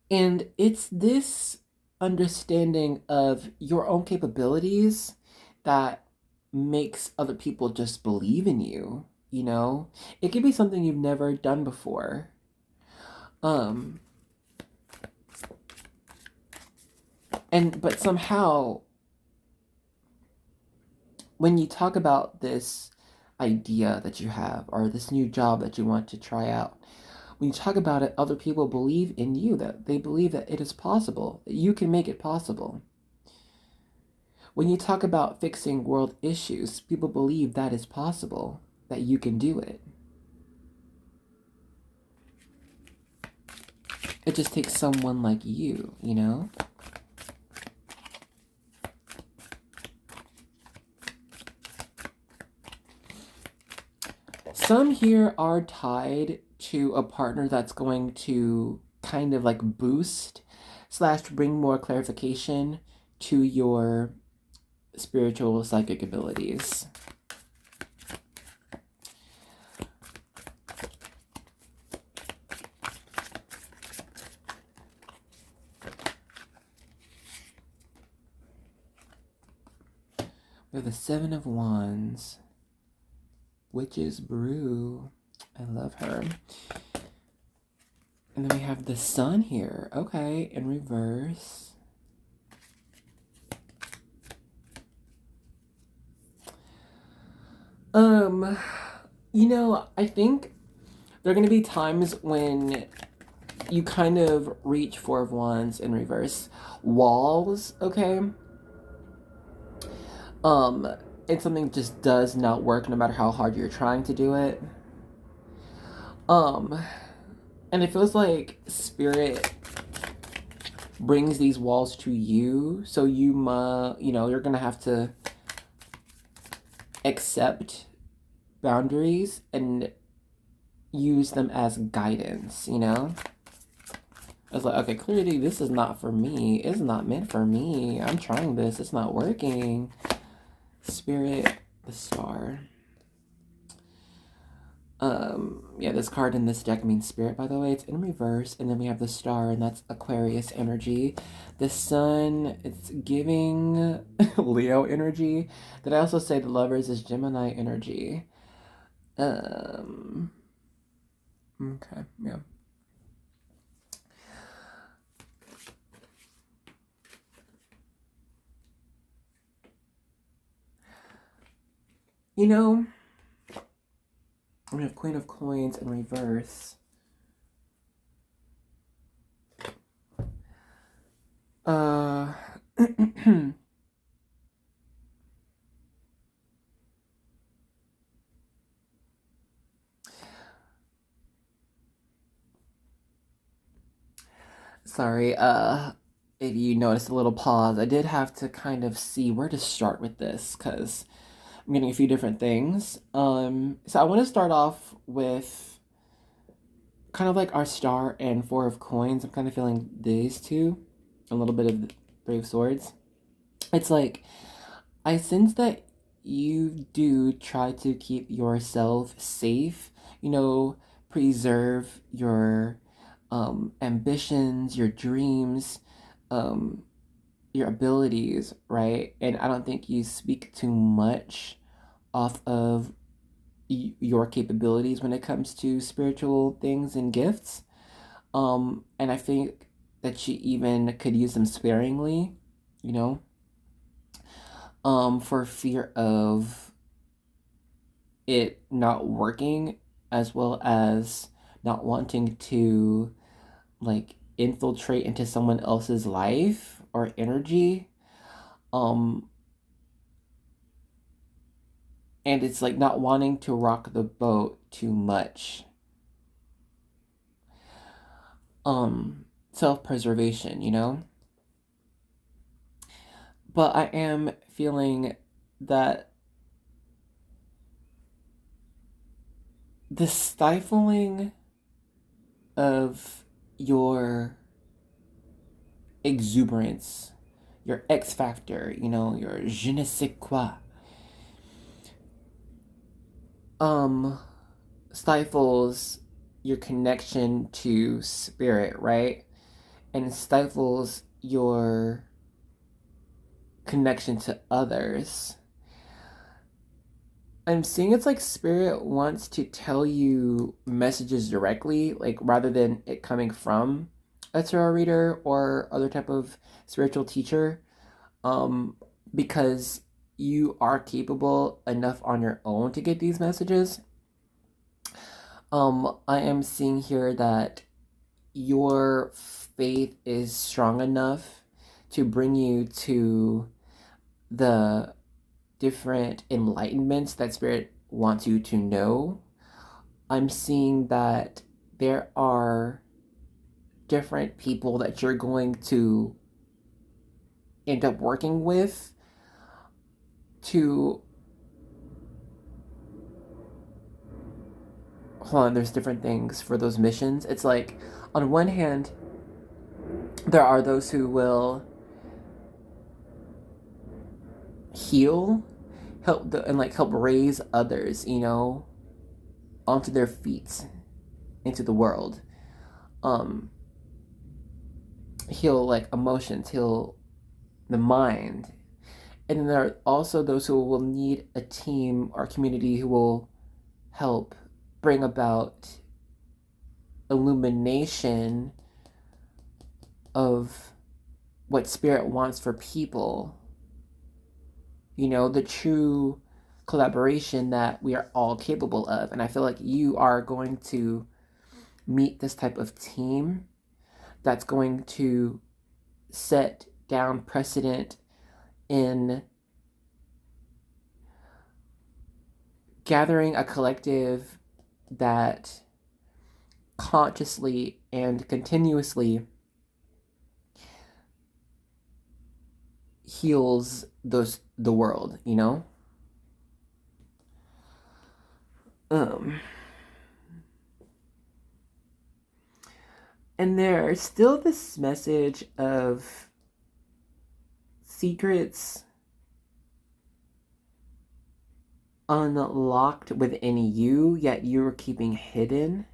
And it's this understanding of your own capabilities that makes other people just believe in you, you know? It could be something you've never done before. But somehow, when you talk about this idea that you have or this new job that you want to try out, when you talk about it, other people believe in you, that they believe that it is possible, that you can make it possible. When you talk about fixing world issues, people believe that is possible, that you can do it. It just takes someone like you, you know? Some here are tied to a partner that's going to kind of like boost / bring more clarification to your spiritual psychic abilities. We have the Seven of Wands. Witch's Brew. I love her. And then we have the Sun here. Okay, in reverse. You know, I think there are going to be times when you kind of reach Four of Wands in reverse. Walls, okay? And something just does not work no matter how hard you're trying to do it. And it feels like Spirit brings these walls to you, so you know, you're gonna have to accept boundaries and use them as guidance, you know? I was like, okay, clearly this is not for me. It's not meant for me. I'm trying this. It's not working. Spirit, the Star. Yeah, this card in this deck means Spirit, by the way. It's in reverse. And then we have the Star, and that's Aquarius energy. The Sun, it's giving Leo energy. Did I also say the Lovers is Gemini energy? Okay, yeah. You know, we have Queen of Coins in reverse. Sorry, if you noticed a little pause, I did have to kind of see where to start with this, because I'm getting a few different things. So I want to start off with kind of like our Star and Four of Coins. I'm kind of feeling these two. A little bit of Three of Swords. It's like, I sense that you do try to keep yourself safe, you know, preserve your ambitions, your dreams, your abilities, right? And I don't think you speak too much off of your capabilities when it comes to spiritual things and gifts. And I think that you even could use them sparingly, you know, for fear of it not working, as well as not wanting to like infiltrate into someone else's life or energy. And it's like not wanting to rock the boat too much. Self-preservation, you know? But I am feeling that the stifling of your exuberance, your X factor, you know, your je ne sais quoi, stifles your connection to spirit, right? And stifles your connection to others. I'm seeing it's like Spirit wants to tell you messages directly, like rather than it coming from a tarot reader or other type of spiritual teacher, because you are capable enough on your own to get these messages. I am seeing here that your faith is strong enough to bring you to the different enlightenments that Spirit wants you to know. I'm seeing that there are different people that you're going to end up working with to hold on, there's different things for those missions. It's like, on one hand, there are those who will heal, help raise others, you know, onto their feet into the world. Heal like emotions, heal the mind, And then there are also those who will need a team or community who will help bring about illumination of what spirit wants for people. You know, the true collaboration that we are all capable of. And I feel like you are going to meet this type of team that's going to set down precedent in gathering a collective that consciously and continuously heals the world, you know? And there's still this message of secrets unlocked within you, yet you're keeping hidden.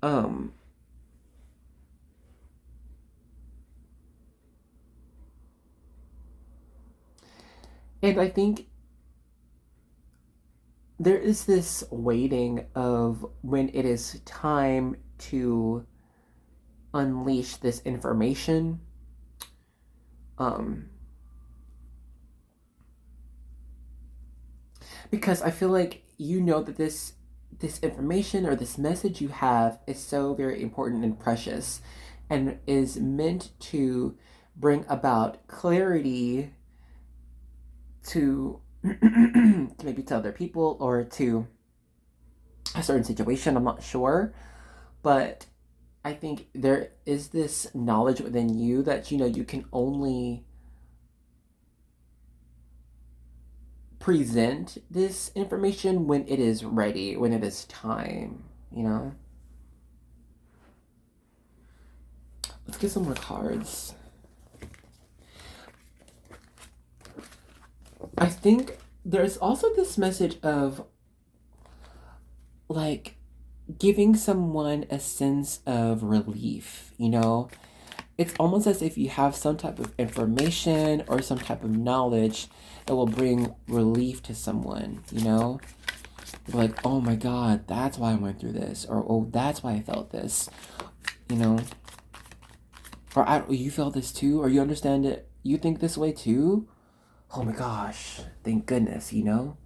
And I think there is this waiting of when it is time to unleash this information. Because I feel like you know that this information or this message you have is so very important and precious and is meant to bring about clarity to maybe to other people or to a certain situation. I'm not sure, but I think there is this knowledge within you that you know you can only present this information when it is ready, when it is time, you know? Let's get some more cards. I think there's also this message of like giving someone a sense of relief, you know? It's almost as if you have some type of information or some type of knowledge that will bring relief to someone, you know? Like, oh my God, that's why I went through this. Or, oh, that's why I felt this, you know? Or, you felt this too? Or you understand it? You think this way too? Oh my gosh, thank goodness, you know?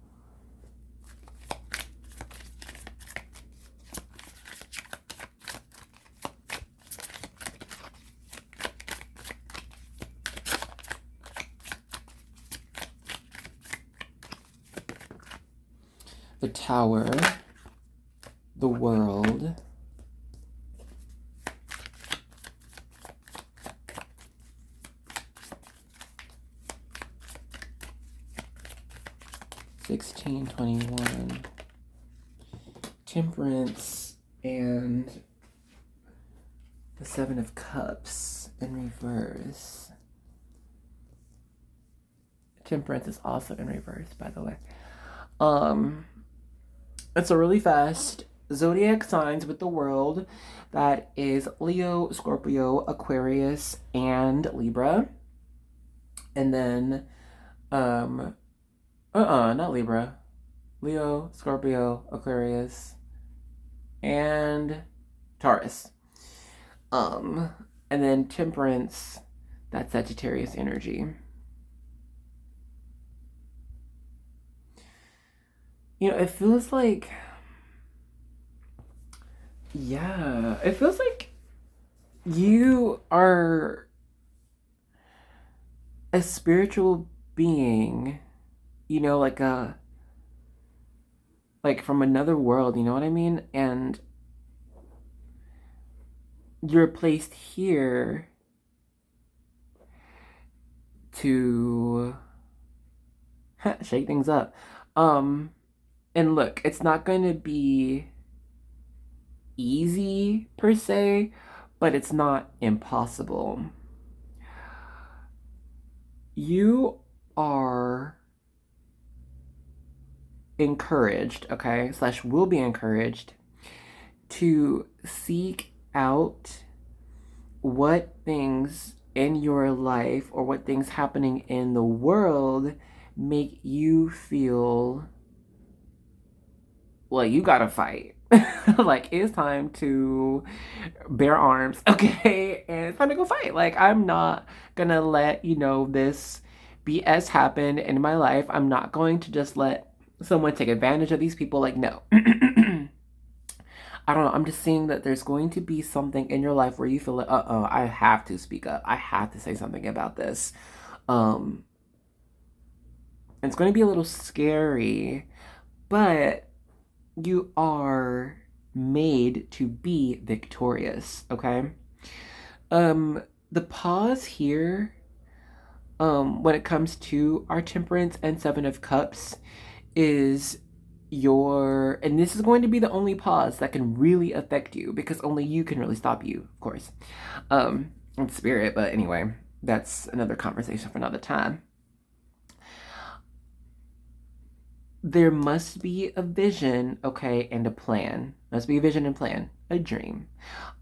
The Tower, the World, $16.21, Temperance, and the Seven of Cups in reverse. Temperance is also in reverse, by the way. It's a really fast zodiac signs with the world. That is Leo, Scorpio, Aquarius, and Libra. And then, not Libra. Leo, Scorpio, Aquarius, and Taurus. And then Temperance, that's Sagittarius energy. You know, it feels like, yeah, it feels like you are a spiritual being, you know, like from another world, you know what I mean? And you're placed here to shake things up. And look, it's not going to be easy per se, but it's not impossible. You are encouraged, okay, / will be encouraged to seek out what things in your life or what things happening in the world make you feel like you gotta fight. Like, it's time to bear arms, okay? And it's time to go fight. Like, I'm not gonna let, this BS happen in my life. I'm not going to just let someone take advantage of these people. Like, no. I don't know. I'm just seeing that there's going to be something in your life where you feel like, I have to speak up. I have to say something about this. It's going to be a little scary, but you are made to be victorious, okay? The pause here, when it comes to our Temperance and Seven of Cups, is and this is going to be the only pause that can really affect you, because only you can really stop you, of course. In spirit, but anyway, that's another conversation for another time. There must be a vision, okay, and a plan. Must be a vision and plan, a dream,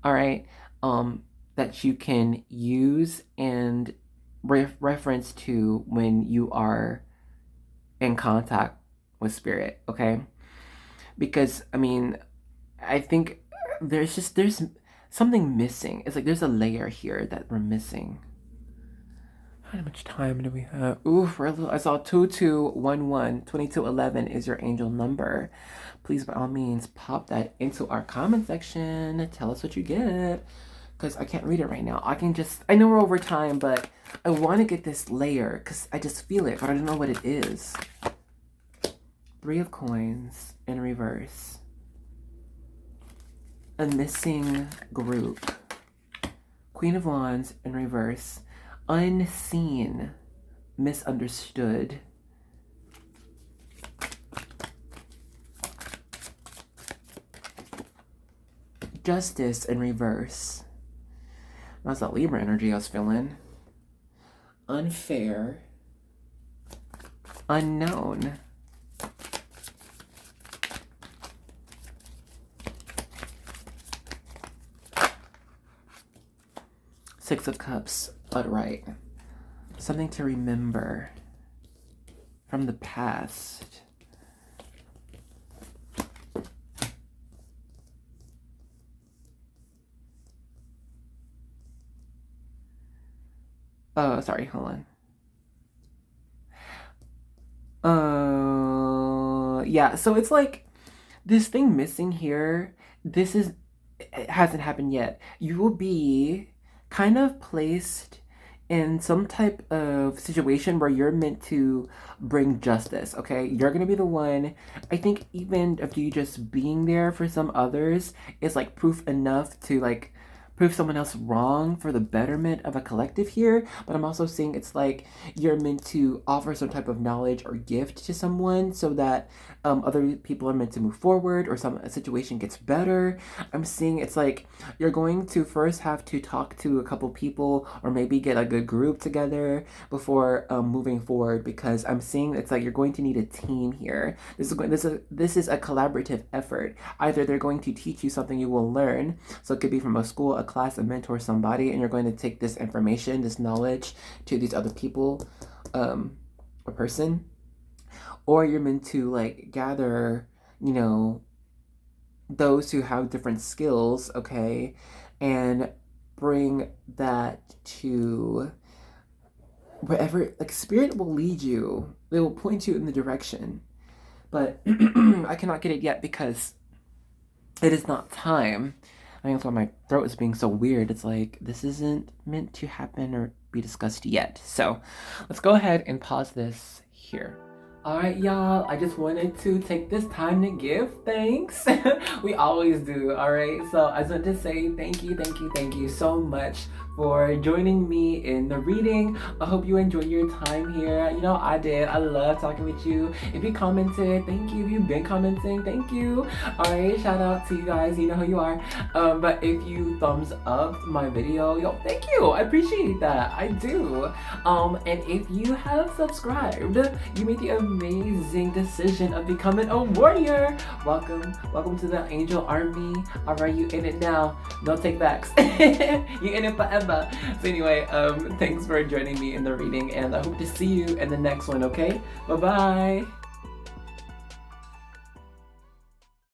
all right, that you can use and reference to when you are in contact with spirit, okay? Because, I think there's something missing. It's like there's a layer here that we're missing. How much time do we have? Ooh, I saw 2211. 2211 is your angel number. Please, by all means, pop that into our comment section. Tell us what you get. Because I can't read it right now. I know we're over time, but I want to get this layer because I just feel it, but I don't know what it is. 3 of Coins in reverse. A missing group. Queen of Wands in reverse. Unseen, misunderstood. Justice in reverse. That's that Libra energy I was feeling. Unfair. Unknown. Six of Cups, upright. Something to remember from the past. Oh, sorry, hold on. Yeah, so it's like this thing missing here. It hasn't happened yet. You will be kind of placed in some type of situation where you're meant to bring justice, okay? You're gonna be the one. I think even if you just being there for some others is like proof enough to like prove someone else wrong for the betterment of a collective here. But I'm also seeing it's like you're meant to offer some type of knowledge or gift to someone so that other people are meant to move forward or a situation gets better. I'm seeing it's like you're going to first have to talk to a couple people or maybe get a good group together before moving forward, because I'm seeing it's like you're going to need a team here. This is a collaborative effort. Either they're going to teach you something you will learn, so it could be from a school, a class, a mentor, somebody, and you're going to take this information, this knowledge to these other people, a person, or you're meant to like gather, those who have different skills, okay, and bring that to wherever, like spirit will lead you. They will point you in the direction, but I cannot get it yet because it is not time. I think that's why my throat is being so weird. It's like, this isn't meant to happen or be discussed yet. So let's go ahead and pause this here. All right, y'all, I just wanted to take this time to give thanks. We always do, all right? So I just want to say thank you so much for joining me in the reading. I hope you enjoyed your time here. I did. I love talking with you. If you commented, thank you. If you've been commenting, thank you. All right, shout out to you guys. You know who you are. But if you thumbs up my video, thank you. I appreciate that. I do. And if you have subscribed, you made the amazing decision of becoming a warrior. Welcome to the Angel Army. All right, you in it now. No take backs. You in it forever. Whatever. So anyway, thanks for joining me in the reading, and I hope to see you in the next one, okay? Bye-bye.